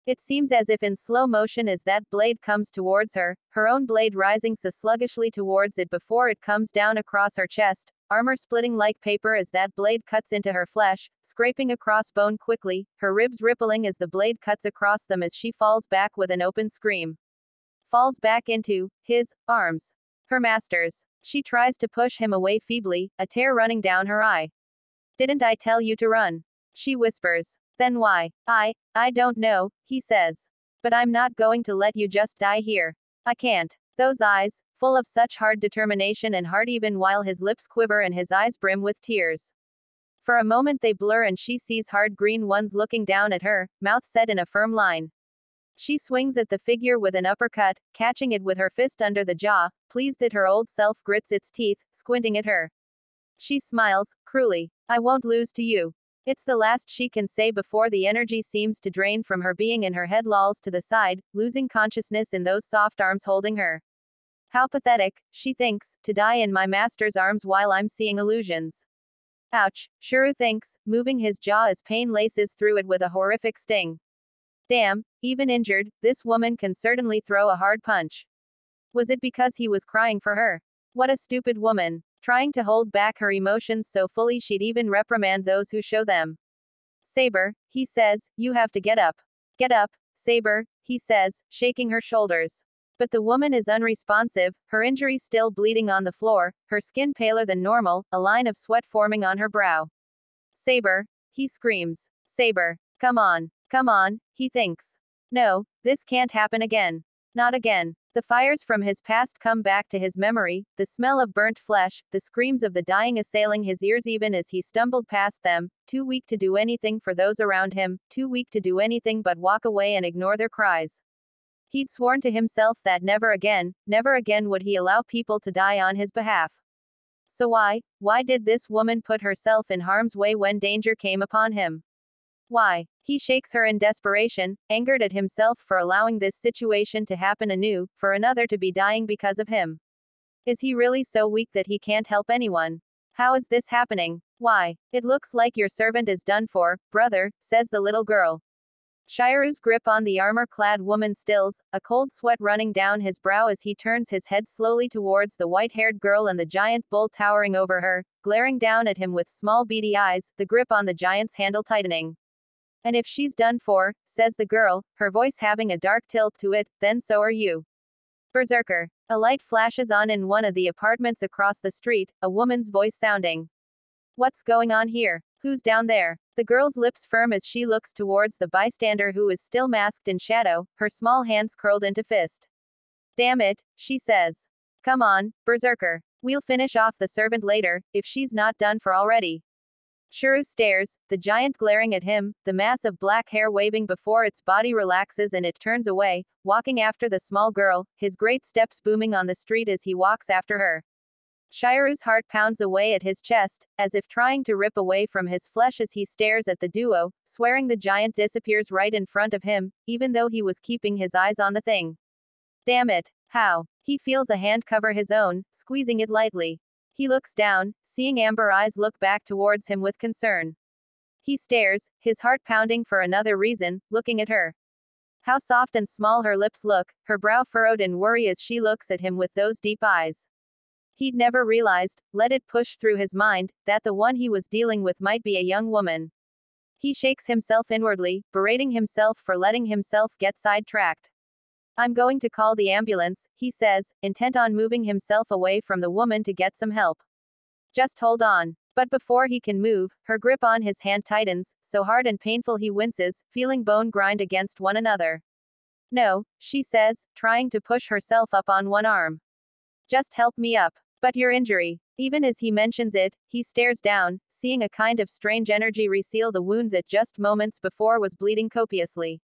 Speaker 1: It seems as if in slow motion as that blade comes towards her, her own blade rising so sluggishly towards it before it comes down across her chest, armor splitting like paper as that blade cuts into her flesh, scraping across bone quickly, her ribs rippling as the blade cuts across them as she falls back with an open scream. Falls back into his arms. Her master's. She tries to push him away feebly, a tear running down her eye. Didn't I tell you to run? She whispers. Then why? I don't know, he says. But I'm not going to let you just die here. I can't. Those eyes, full of such hard determination and heart even while his lips quiver and his eyes brim with tears. For a moment they blur and she sees hard green ones looking down at her, mouth set in a firm line. She swings at the figure with an uppercut, catching it with her fist under the jaw, pleased that her old self grits its teeth, squinting at her. She smiles, cruelly. I won't lose to you. It's the last she can say before the energy seems to drain from her being and her head lolls to the side, losing consciousness in those soft arms holding her. How pathetic, she thinks, to die in my master's arms while I'm seeing illusions. Ouch, Shirou thinks, moving his jaw as pain laces through it with a horrific sting. Damn, even injured, this woman can certainly throw a hard punch. Was it because he was crying for her? What a stupid woman. Trying to hold back her emotions so fully she'd even reprimand those who show them. Saber, he says, you have to get up. Get up, Saber, he says, shaking her shoulders. But the woman is unresponsive, her injury still bleeding on the floor, her skin paler than normal, a line of sweat forming on her brow. Saber, he screams. Saber, come on, he thinks. No, this can't happen again. Not again. The fires from his past come back to his memory, the smell of burnt flesh, the screams of the dying assailing his ears even as he stumbled past them, too weak to do anything for those around him, too weak to do anything but walk away and ignore their cries. He'd sworn to himself that never again would he allow people to die on his behalf. So why did this woman put herself in harm's way when danger came upon him? Why? He shakes her in desperation, angered at himself for allowing this situation to happen anew, for another to be dying because of him. Is he really so weak that he can't help anyone? How is this happening? Why? It looks like your servant is done for, brother, says the little girl. Shirou's grip on the armor-clad woman stills, a cold sweat running down his brow as he turns his head slowly towards the white-haired girl and the giant bull towering over her, glaring down at him with small beady eyes, the grip on the giant's handle tightening. And if she's done for, says the girl, her voice having a dark tilt to it, then so are you. Berserker. A light flashes on in one of the apartments across the street, a woman's voice sounding. What's going on here? Who's down there? The girl's lips firm as she looks towards the bystander who is still masked in shadow, her small hands curled into fist. Damn it, she says. Come on, Berserker. We'll finish off the servant later, if she's not done for already. Shirou stares, the giant glaring at him, the mass of black hair waving before its body relaxes and it turns away, walking after the small girl, his great steps booming on the street as he walks after her. Shirou's heart pounds away at his chest, as if trying to rip away from his flesh as he stares at the duo, swearing the giant disappears right in front of him, even though he was keeping his eyes on the thing. Damn it, how? He feels a hand cover his own, squeezing it lightly. He looks down, seeing amber eyes look back towards him with concern. He stares, his heart pounding for another reason, looking at her. How soft and small her lips look, her brow furrowed in worry as she looks at him with those deep eyes. He'd never realized, let it push through his mind, that the one he was dealing with might be a young woman. He shakes himself inwardly, berating himself for letting himself get sidetracked. I'm going to call the ambulance, he says, intent on moving himself away from the woman to get some help. Just hold on. But before he can move, her grip on his hand tightens, so hard and painful he winces, feeling bone grind against one another. No, she says, trying to push herself up on one arm. Just help me up. But your injury. Even as he mentions it, he stares down, seeing a kind of strange energy reseal the wound that just moments before was bleeding copiously.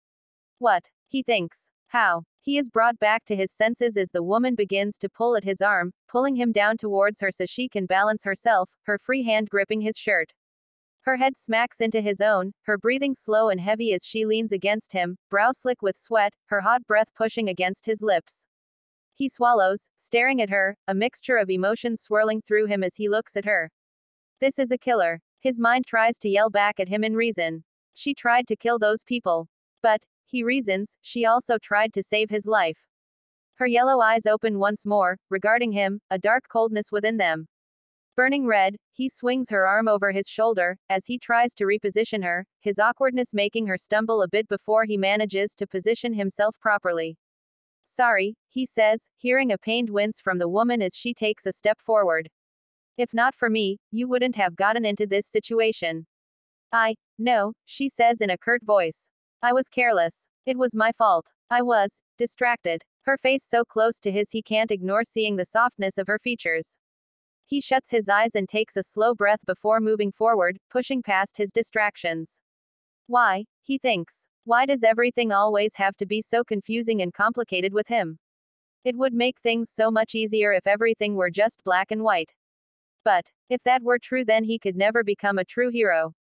Speaker 1: What? He thinks. How? He is brought back to his senses as the woman begins to pull at his arm, pulling him down towards her so she can balance herself, her free hand gripping his shirt. Her head smacks into his own, her breathing slow and heavy as she leans against him, brow slick with sweat, her hot breath pushing against his lips. He swallows, staring at her, a mixture of emotions swirling through him as he looks at her. This is a killer. His mind tries to yell back at him in reason. She tried to kill those people. But, he reasons, she also tried to save his life. Her yellow eyes open once more, regarding him, a dark coldness within them. Burning red, he swings her arm over his shoulder, as he tries to reposition her, his awkwardness making her stumble a bit before he manages to position himself properly. Sorry, he says, hearing a pained wince from the woman as she takes a step forward. If not for me, you wouldn't have gotten into this situation. No, she says in a curt voice. I was careless. It was my fault. I was distracted. Her face so close to his he can't ignore seeing the softness of her features. He shuts his eyes and takes a slow breath before moving forward, pushing past his distractions. Why? He thinks. Why does everything always have to be so confusing and complicated with him? It would make things so much easier if everything were just black and white. But, if that were true, then he could never become a true hero.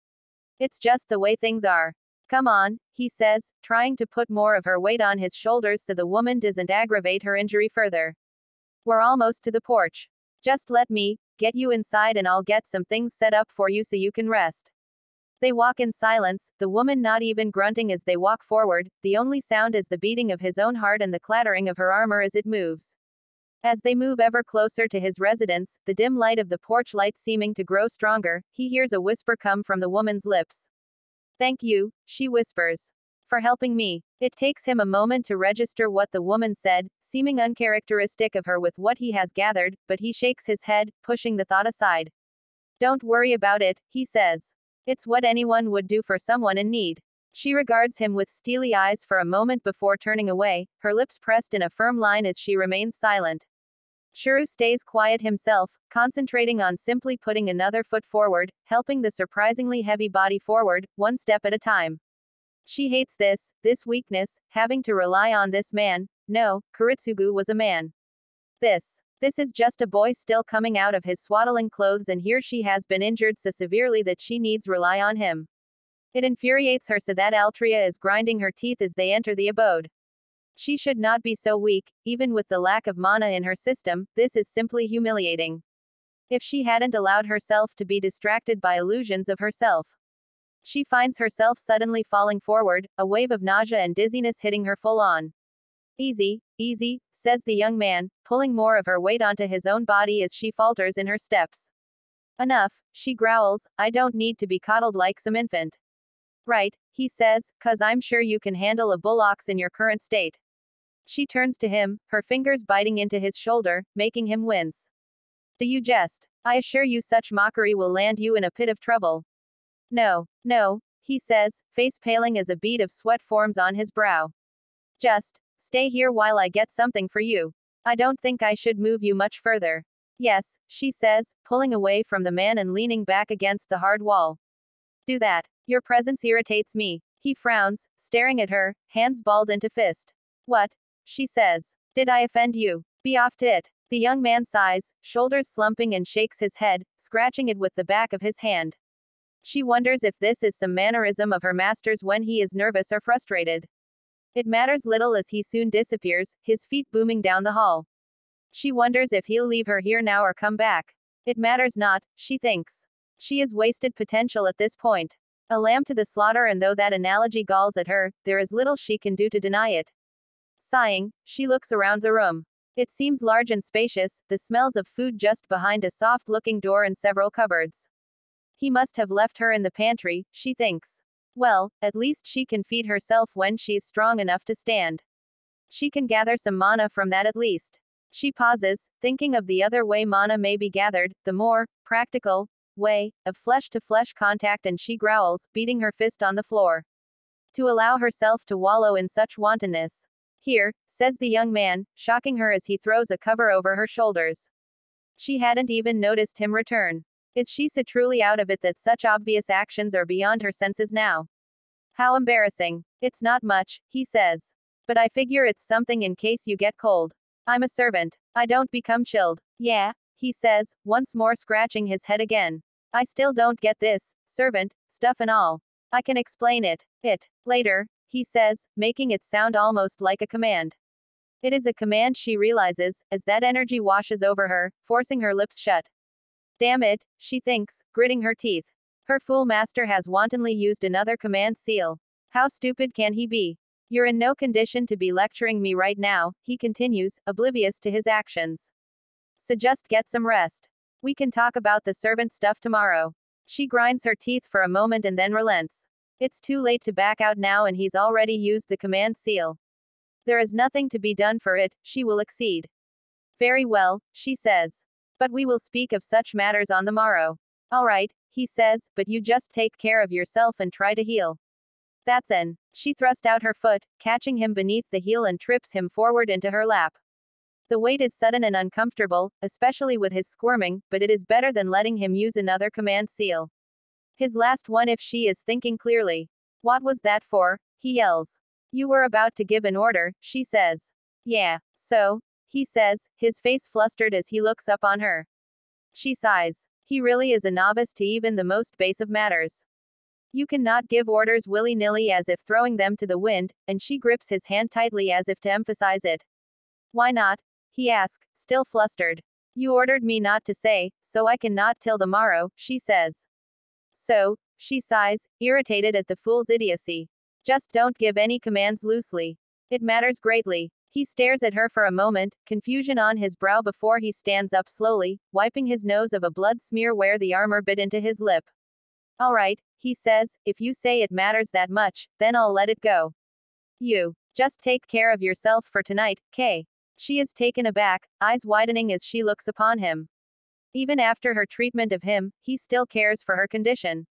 Speaker 1: It's just the way things are. Come on, he says, trying to put more of her weight on his shoulders so the woman doesn't aggravate her injury further. We're almost to the porch. Just let me get you inside and I'll get some things set up for you so you can rest. They walk in silence, the woman not even grunting as they walk forward, the only sound is the beating of his own heart and the clattering of her armor as it moves. As they move ever closer to his residence, the dim light of the porch light seeming to grow stronger, he hears a whisper come from the woman's lips. Thank you, she whispers. For helping me. It takes him a moment to register what the woman said, seeming uncharacteristic of her with what he has gathered, but he shakes his head, pushing the thought aside. Don't worry about it, he says. It's what anyone would do for someone in need. She regards him with steely eyes for a moment before turning away, her lips pressed in a firm line as she remains silent. Shirou stays quiet himself, concentrating on simply putting another foot forward, helping the surprisingly heavy body forward, one step at a time. She hates this weakness, having to rely on this man. No, Kuritsugu was a man. This is just a boy still coming out of his swaddling clothes, and here she has been injured so severely that she needs rely on him. It infuriates her so that Altria is grinding her teeth as they enter the abode. She should not be so weak, even with the lack of mana in her system, this is simply humiliating. If she hadn't allowed herself to be distracted by illusions of herself. She finds herself suddenly falling forward, a wave of nausea and dizziness hitting her full on. Easy, says the young man, pulling more of her weight onto his own body as she falters in her steps. Enough, she growls, I don't need to be coddled like some infant. Right, he says, 'cause I'm sure you can handle a bull ox in your current state. She turns to him, her fingers biting into his shoulder, making him wince. Do you jest? I assure you such mockery will land you in a pit of trouble. No, he says, face paling as a bead of sweat forms on his brow. Just stay here while I get something for you. I don't think I should move you much further. Yes, she says, pulling away from the man and leaning back against the hard wall. Do that. Your presence irritates me. He frowns, staring at her, hands balled into fist. What? She says. Did I offend you? Be off to it. The young man sighs, shoulders slumping, and shakes his head, scratching it with the back of his hand. She wonders if this is some mannerism of her master's when he is nervous or frustrated. It matters little as he soon disappears, his feet booming down the hall. She wonders if he'll leave her here now or come back. It matters not, she thinks. She is wasted potential at this point. A lamb to the slaughter, and though that analogy galls at her, there is little she can do to deny it. Sighing, she looks around the room. It seems large and spacious, the smells of food just behind a soft-looking door and several cupboards. He must have left her in the pantry, she thinks. Well, at least she can feed herself when she's strong enough to stand. She can gather some mana from that at least. She pauses, thinking of the other way mana may be gathered, the more practical way of flesh-to-flesh contact, and she growls, beating her fist on the floor. To allow herself to wallow in such wantonness. Here, says the young man, shocking her as he throws a cover over her shoulders. She hadn't even noticed him return. Is she so truly out of it that such obvious actions are beyond her senses now? How embarrassing. It's not much, he says. But I figure it's something in case you get cold. I'm a servant. I don't become chilled. Yeah, he says, once more scratching his head again. I still don't get this, servant, stuff and all. I can explain it. Later, he says, making it sound almost like a command. It is a command, she realizes, as that energy washes over her, forcing her lips shut. Damn it, she thinks, gritting her teeth. Her fool master has wantonly used another command seal. How stupid can he be? You're in no condition to be lecturing me right now, he continues, oblivious to his actions. So just get some rest. We can talk about the servant stuff tomorrow. She grinds her teeth for a moment and then relents. It's too late to back out now, and he's already used the command seal. There is nothing to be done for it, she will accede. Very well, she says. But we will speak of such matters on the morrow. All right, he says, but you just take care of yourself and try to heal. That's an. She thrust out her foot, catching him beneath the heel, and trips him forward into her lap. The weight is sudden and uncomfortable, especially with his squirming, but it is better than letting him use another command seal. His last one, if she is thinking clearly. What was that for? He yells. You were about to give an order, she says. Yeah, so? He says, his face flustered as he looks up on her. She sighs. He really is a novice to even the most base of matters. You cannot give orders willy-nilly, as if throwing them to the wind, and she grips his hand tightly as if to emphasize it. Why not? He asks, still flustered. You ordered me not to say, so I cannot till the morrow, she says. So, she sighs, irritated at the fool's idiocy. Just don't give any commands loosely. It matters greatly. He stares at her for a moment, confusion on his brow, before he stands up slowly, wiping his nose of a blood smear where the armor bit into his lip. All right, he says, if you say it matters that much, then I'll let it go. You just take care of yourself for tonight, Kay. She is taken aback, eyes widening as she looks upon him. Even after her treatment of him, he still cares for her condition.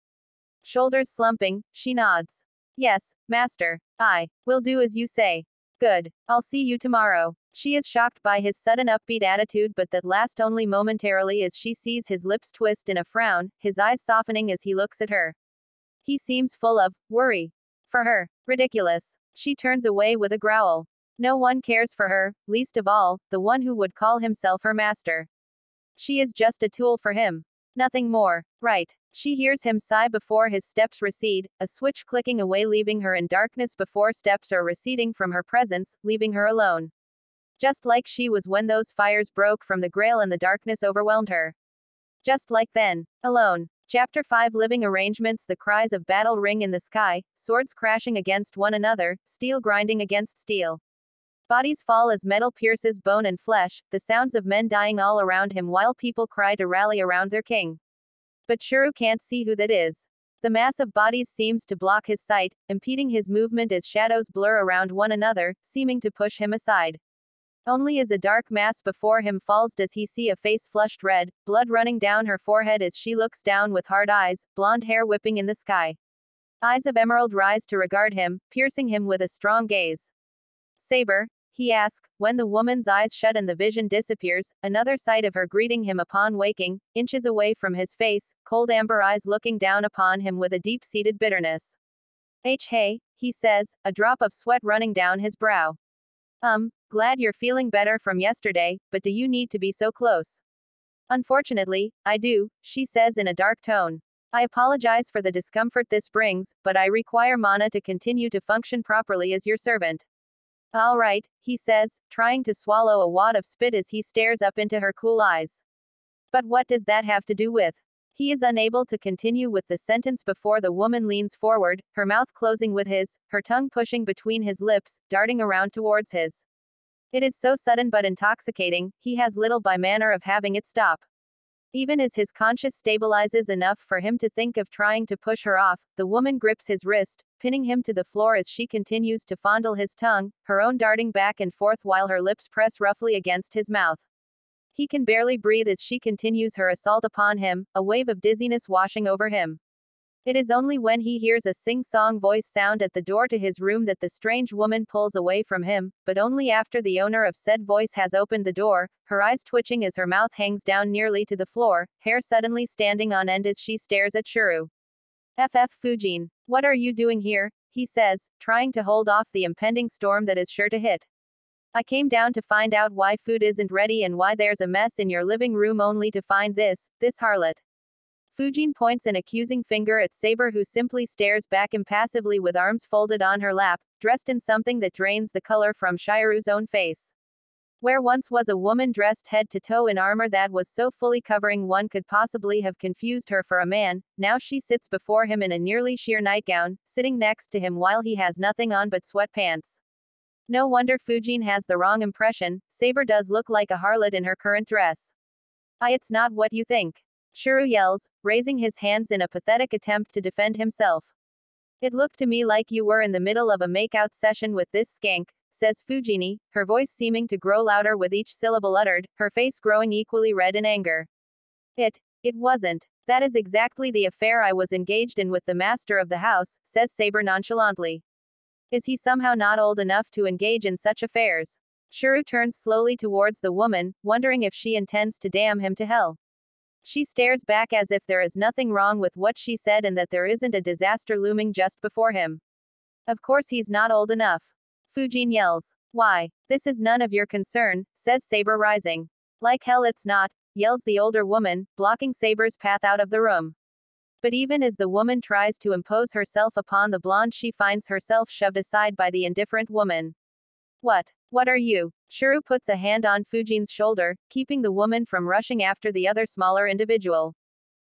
Speaker 1: Shoulders slumping, she nods. Yes, master. I will do as you say. Good. I'll see you tomorrow. She is shocked by his sudden upbeat attitude, but that lasts only momentarily, as she sees his lips twist in a frown, his eyes softening as he looks at her. He seems full of worry. For her. Ridiculous. She turns away with a growl. No one cares for her, least of all, the one who would call himself her master. She is just a tool for him. Nothing more. Right. She hears him sigh before his steps recede, a switch clicking away, leaving her in darkness before steps are receding from her presence, leaving her alone. Just like she was when those fires broke from the Grail and the darkness overwhelmed her. Just like then. Alone. Chapter 5. Living arrangements. The cries of battle ring in the sky, swords crashing against one another, steel grinding against steel. Bodies fall as metal pierces bone and flesh, the sounds of men dying all around him while people cry to rally around their king. But Shirou can't see who that is. The mass of bodies seems to block his sight, impeding his movement as shadows blur around one another, seeming to push him aside. Only as a dark mass before him falls does he see a face flushed red, blood running down her forehead as she looks down with hard eyes, blonde hair whipping in the sky. Eyes of emerald rise to regard him, piercing him with a strong gaze. Saber? He asks, when the woman's eyes shut and the vision disappears, another sight of her greeting him upon waking, inches away from his face, cold amber eyes looking down upon him with a deep-seated bitterness. Hey, he says, a drop of sweat running down his brow. Glad you're feeling better from yesterday, but do you need to be so close? Unfortunately, I do, she says in a dark tone. I apologize for the discomfort this brings, but I require mana to continue to function properly as your servant. All right, he says, trying to swallow a wad of spit as he stares up into her cool eyes. But what does that have to do with? He is unable to continue with the sentence before the woman leans forward, her mouth closing with his, her tongue pushing between his lips, darting around towards his. It is so sudden but intoxicating, he has little by manner of having it stop. Even as his conscience stabilizes enough for him to think of trying to push her off, the woman grips his wrist, pinning him to the floor as she continues to fondle his tongue, her own darting back and forth while her lips press roughly against his mouth. He can barely breathe as she continues her assault upon him, a wave of dizziness washing over him. It is only when he hears a sing-song voice sound at the door to his room that the strange woman pulls away from him, but only after the owner of said voice has opened the door, her eyes twitching as her mouth hangs down nearly to the floor, hair suddenly standing on end as she stares at Shirou. Fujin. What are you doing here? He says, trying to hold off the impending storm that is sure to hit. I came down to find out why food isn't ready and why there's a mess in your living room only to find this harlot. Fujin points an accusing finger at Saber, who simply stares back impassively with arms folded on her lap, dressed in something that drains the color from Shirou's own face. Where once was a woman dressed head to toe in armor that was so fully covering one could possibly have confused her for a man, now she sits before him in a nearly sheer nightgown, sitting next to him while he has nothing on but sweatpants. No wonder Fujin has the wrong impression. Saber does look like a harlot in her current dress. It's not what you think. Shirou yells, raising his hands in a pathetic attempt to defend himself. It looked to me like you were in the middle of a make-out session with this skank, says Fujini, her voice seeming to grow louder with each syllable uttered, her face growing equally red in anger. It wasn't. That is exactly the affair I was engaged in with the master of the house, says Saber nonchalantly. Is he somehow not old enough to engage in such affairs? Shirou turns slowly towards the woman, wondering if she intends to damn him to hell. She stares back as if there is nothing wrong with what she said and that there isn't a disaster looming just before him. Of course he's not old enough. Fujin yells. Why? This is none of your concern, says Saber rising. Like hell it's not, yells the older woman, blocking Saber's path out of the room. But even as the woman tries to impose herself upon the blonde, she finds herself shoved aside by the indifferent woman. What are you? Shirou puts a hand on Fujin's shoulder, keeping the woman from rushing after the other smaller individual.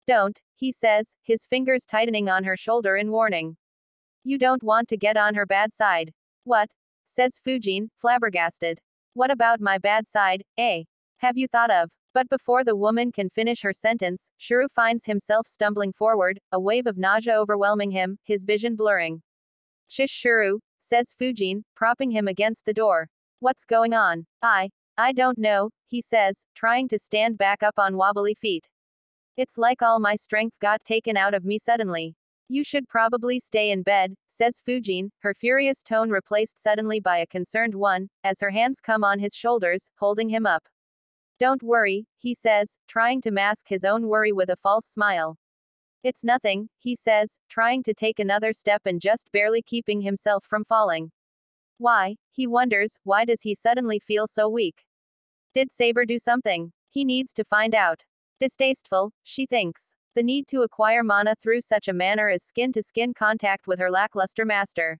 Speaker 1: Don't, he says, his fingers tightening on her shoulder in warning. You don't want to get on her bad side. What? Says Fujin, flabbergasted. What about my bad side, eh? Have you thought of? But before the woman can finish her sentence, Shirou finds himself stumbling forward, a wave of nausea overwhelming him, his vision blurring. Shish Shirou, says Fujin, propping him against the door. What's going on? I don't know, he says, trying to stand back up on wobbly feet. It's like all my strength got taken out of me suddenly. You should probably stay in bed, says Fujin, her furious tone replaced suddenly by a concerned one, as her hands come on his shoulders, holding him up. Don't worry, he says, trying to mask his own worry with a false smile. It's nothing, he says, trying to take another step and just barely keeping himself from falling. Why? He wonders, why does he suddenly feel so weak? Did Saber do something? He needs to find out. Distasteful, she thinks. The need to acquire mana through such a manner as skin-to-skin contact with her lackluster master.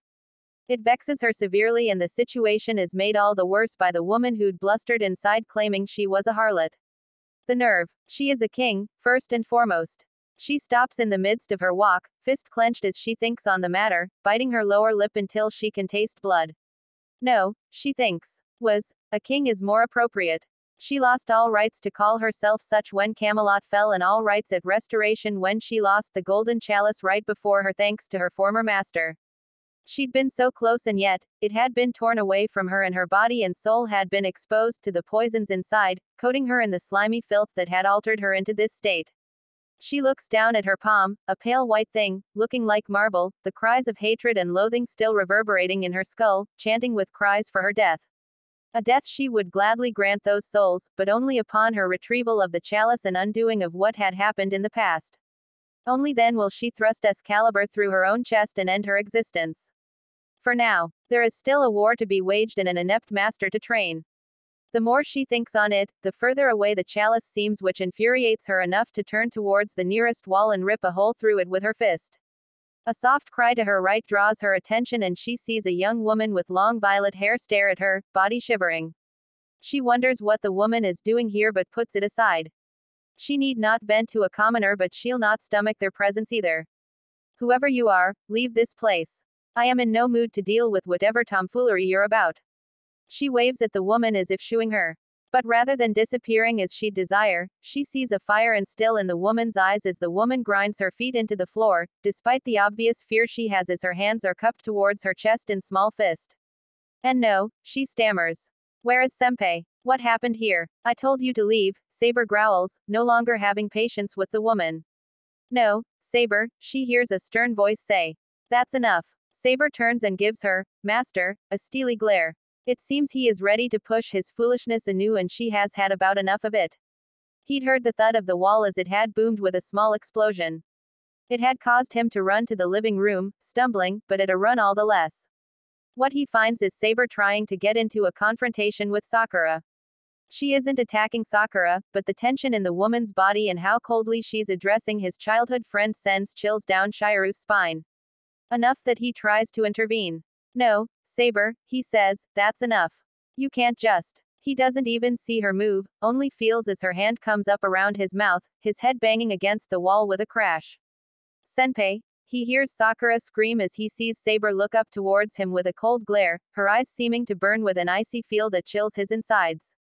Speaker 1: It vexes her severely, and the situation is made all the worse by the woman who'd blustered inside claiming she was a harlot. The nerve. She is a king, first and foremost. She stops in the midst of her walk, fist clenched as she thinks on the matter, biting her lower lip until she can taste blood. No, she thinks. A king is more appropriate. She lost all rights to call herself such when Camelot fell, and all rights at restoration when she lost the golden chalice right before her thanks to her former master. She'd been so close, and yet, it had been torn away from her, and her body and soul had been exposed to the poisons inside, coating her in the slimy filth that had altered her into this state. She looks down at her palm, a pale white thing, looking like marble, the cries of hatred and loathing still reverberating in her skull, chanting with cries for her death. A death she would gladly grant those souls, but only upon her retrieval of the chalice and undoing of what had happened in the past. Only then will she thrust Excalibur through her own chest and end her existence. For now, there is still a war to be waged and an inept master to train. The more she thinks on it, the further away the chalice seems, which infuriates her enough to turn towards the nearest wall and rip a hole through it with her fist. A soft cry to her right draws her attention, and she sees a young woman with long violet hair stare at her, body shivering. She wonders what the woman is doing here, but puts it aside. She need not bend to a commoner, but she'll not stomach their presence either. Whoever you are, leave this place. I am in no mood to deal with whatever tomfoolery you're about. She waves at the woman as if shooing her. But rather than disappearing as she'd desire, she sees a fire instill in the woman's eyes as the woman grinds her feet into the floor, despite the obvious fear she has as her hands are cupped towards her chest in small fist. And no, she stammers. Where is Senpai? What happened here? I told you to leave, Saber growls, no longer having patience with the woman. No, Saber, she hears a stern voice say. That's enough. Saber turns and gives her, Master, a steely glare. It seems he is ready to push his foolishness anew and she has had about enough of it. He'd heard the thud of the wall as it had boomed with a small explosion. It had caused him to run to the living room, stumbling, but at a run all the less. What he finds is Saber trying to get into a confrontation with Sakura. She isn't attacking Sakura, but the tension in the woman's body and how coldly she's addressing his childhood friend sends chills down Shirou's spine. Enough that he tries to intervene. No, Saber, he says, that's enough. You can't just. He doesn't even see her move, only feels as her hand comes up around his mouth, his head banging against the wall with a crash. Senpai, he hears Sakura scream as he sees Saber look up towards him with a cold glare, her eyes seeming to burn with an icy feel that chills his insides.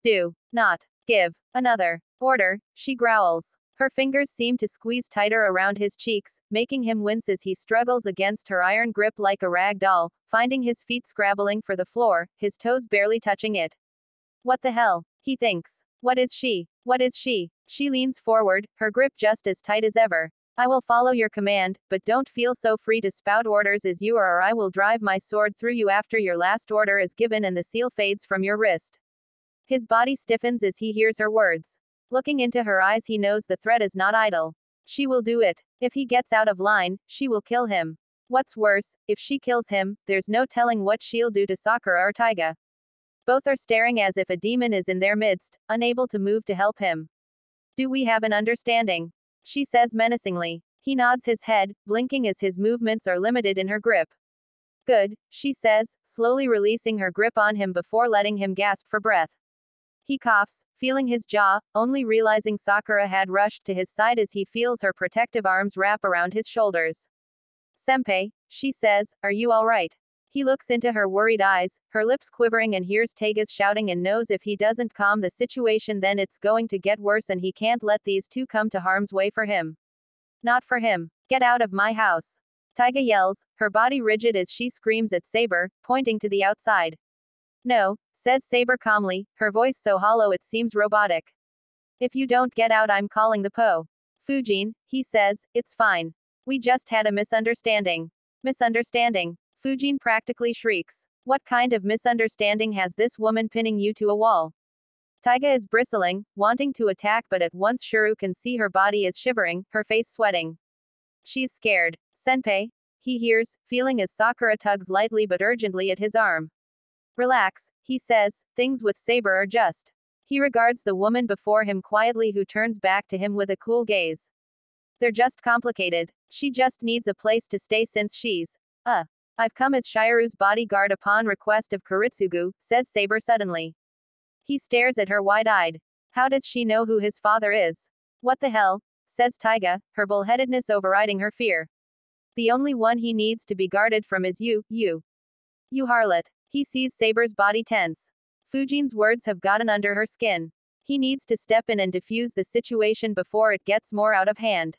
Speaker 1: Do not give another order, she growls. Her fingers seem to squeeze tighter around his cheeks, making him wince as he struggles against her iron grip like a rag doll, finding his feet scrabbling for the floor, his toes barely touching it. What the hell? He thinks. What is she? What is she? She leans forward, her grip just as tight as ever. I will follow your command, but don't feel so free to spout orders as you are or I will drive my sword through you after your last order is given and the seal fades from your wrist. His body stiffens as he hears her words. Looking into her eyes he knows the threat is not idle. She will do it. If he gets out of line, she will kill him. What's worse, if she kills him, there's no telling what she'll do to Sakura or Taiga. Both are staring as if a demon is in their midst, unable to move to help him. Do we have an understanding? She says menacingly. He nods his head, blinking as his movements are limited in her grip. Good, she says, slowly releasing her grip on him before letting him gasp for breath. He coughs, feeling his jaw, only realizing Sakura had rushed to his side as he feels her protective arms wrap around his shoulders. Senpai, she says, are you alright? He looks into her worried eyes, her lips quivering and hears Taiga's shouting and knows if he doesn't calm the situation then it's going to get worse and he can't let these two come to harm's way for him. Not for him. Get out of my house. Taiga yells, her body rigid as she screams at Saber, pointing to the outside. No, says Saber calmly, her voice so hollow it seems robotic. If you don't get out I'm calling the Po. Fujin, he says, it's fine. We just had a misunderstanding. Misunderstanding? Fujin practically shrieks. What kind of misunderstanding has this woman pinning you to a wall? Taiga is bristling, wanting to attack but at once Shirou can see her body is shivering, her face sweating. She's scared. Senpai, he hears, feeling as Sakura tugs lightly but urgently at his arm. Relax, he says, things with Saber are just. He regards the woman before him quietly who turns back to him with a cool gaze. They're just complicated. She just needs a place to stay since she's, I've come as Shirou's bodyguard upon request of Kuritsugu, says Saber suddenly. He stares at her wide-eyed. How does she know who his father is? What the hell? Says Taiga, her bullheadedness overriding her fear. The only one he needs to be guarded from is you. You harlot. He sees Saber's body tense. Fujin's words have gotten under her skin. He needs to step in and defuse the situation before it gets more out of hand.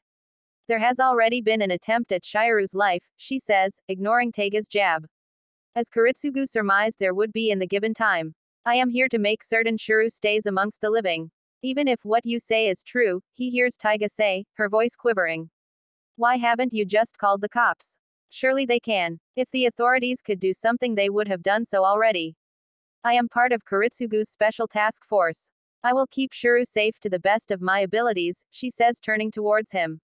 Speaker 1: There has already been an attempt at Shirou's life, she says, ignoring Taiga's jab. As Kuritsugu surmised there would be in the given time. I am here to make certain Shirou stays amongst the living. Even if what you say is true, he hears Taiga say, her voice quivering. Why haven't you just called the cops? Surely they can. If the authorities could do something they would have done so already. I am part of Kuritsugu's special task force. I will keep Shirou safe to the best of my abilities, she says turning towards him.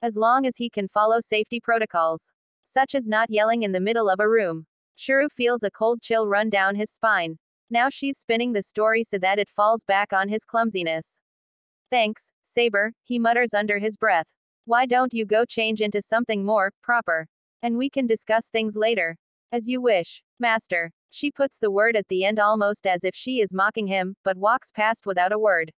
Speaker 1: As long as he can follow safety protocols. Such as not yelling in the middle of a room. Shirou feels a cold chill run down his spine. Now she's spinning the story so that it falls back on his clumsiness. Thanks, Saber, he mutters under his breath. Why don't you go change into something more proper? And we can discuss things later. As you wish, Master. She puts the word at the end almost as if she is mocking him, but walks past without a word.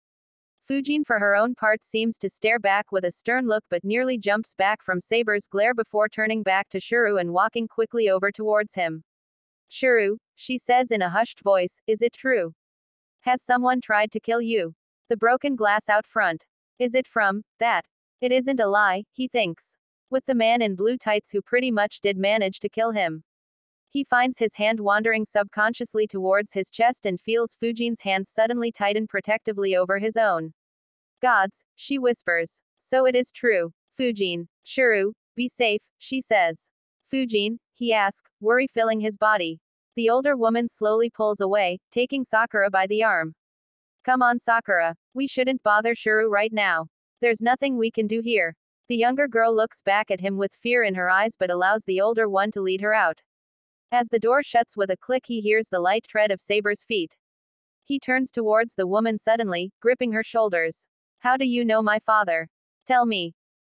Speaker 1: Fujin for her own part seems to stare back with a stern look but nearly jumps back from Saber's glare before turning back to Shirou and walking quickly over towards him. Shirou, she says in a hushed voice, is it true? Has someone tried to kill you? The broken glass out front. Is it from that? It isn't a lie, he thinks. With the man in blue tights who pretty much did manage to kill him. He finds his hand wandering subconsciously towards his chest and feels Fujin's hands suddenly tighten protectively over his own. Gods, she whispers. So it is true. Fujin. Shirou, be safe, she says. Fujin, he asks, worry filling his body. The older woman slowly pulls away, taking Sakura by the arm. Come on, Sakura. We shouldn't bother Shirou right now. There's nothing we can do here. The younger girl looks back at him with fear in her eyes but allows the older one to lead her out. As the door shuts with a click, he hears the light tread of Saber's feet. He turns towards the woman suddenly, gripping her shoulders. How do you know my father? Tell me.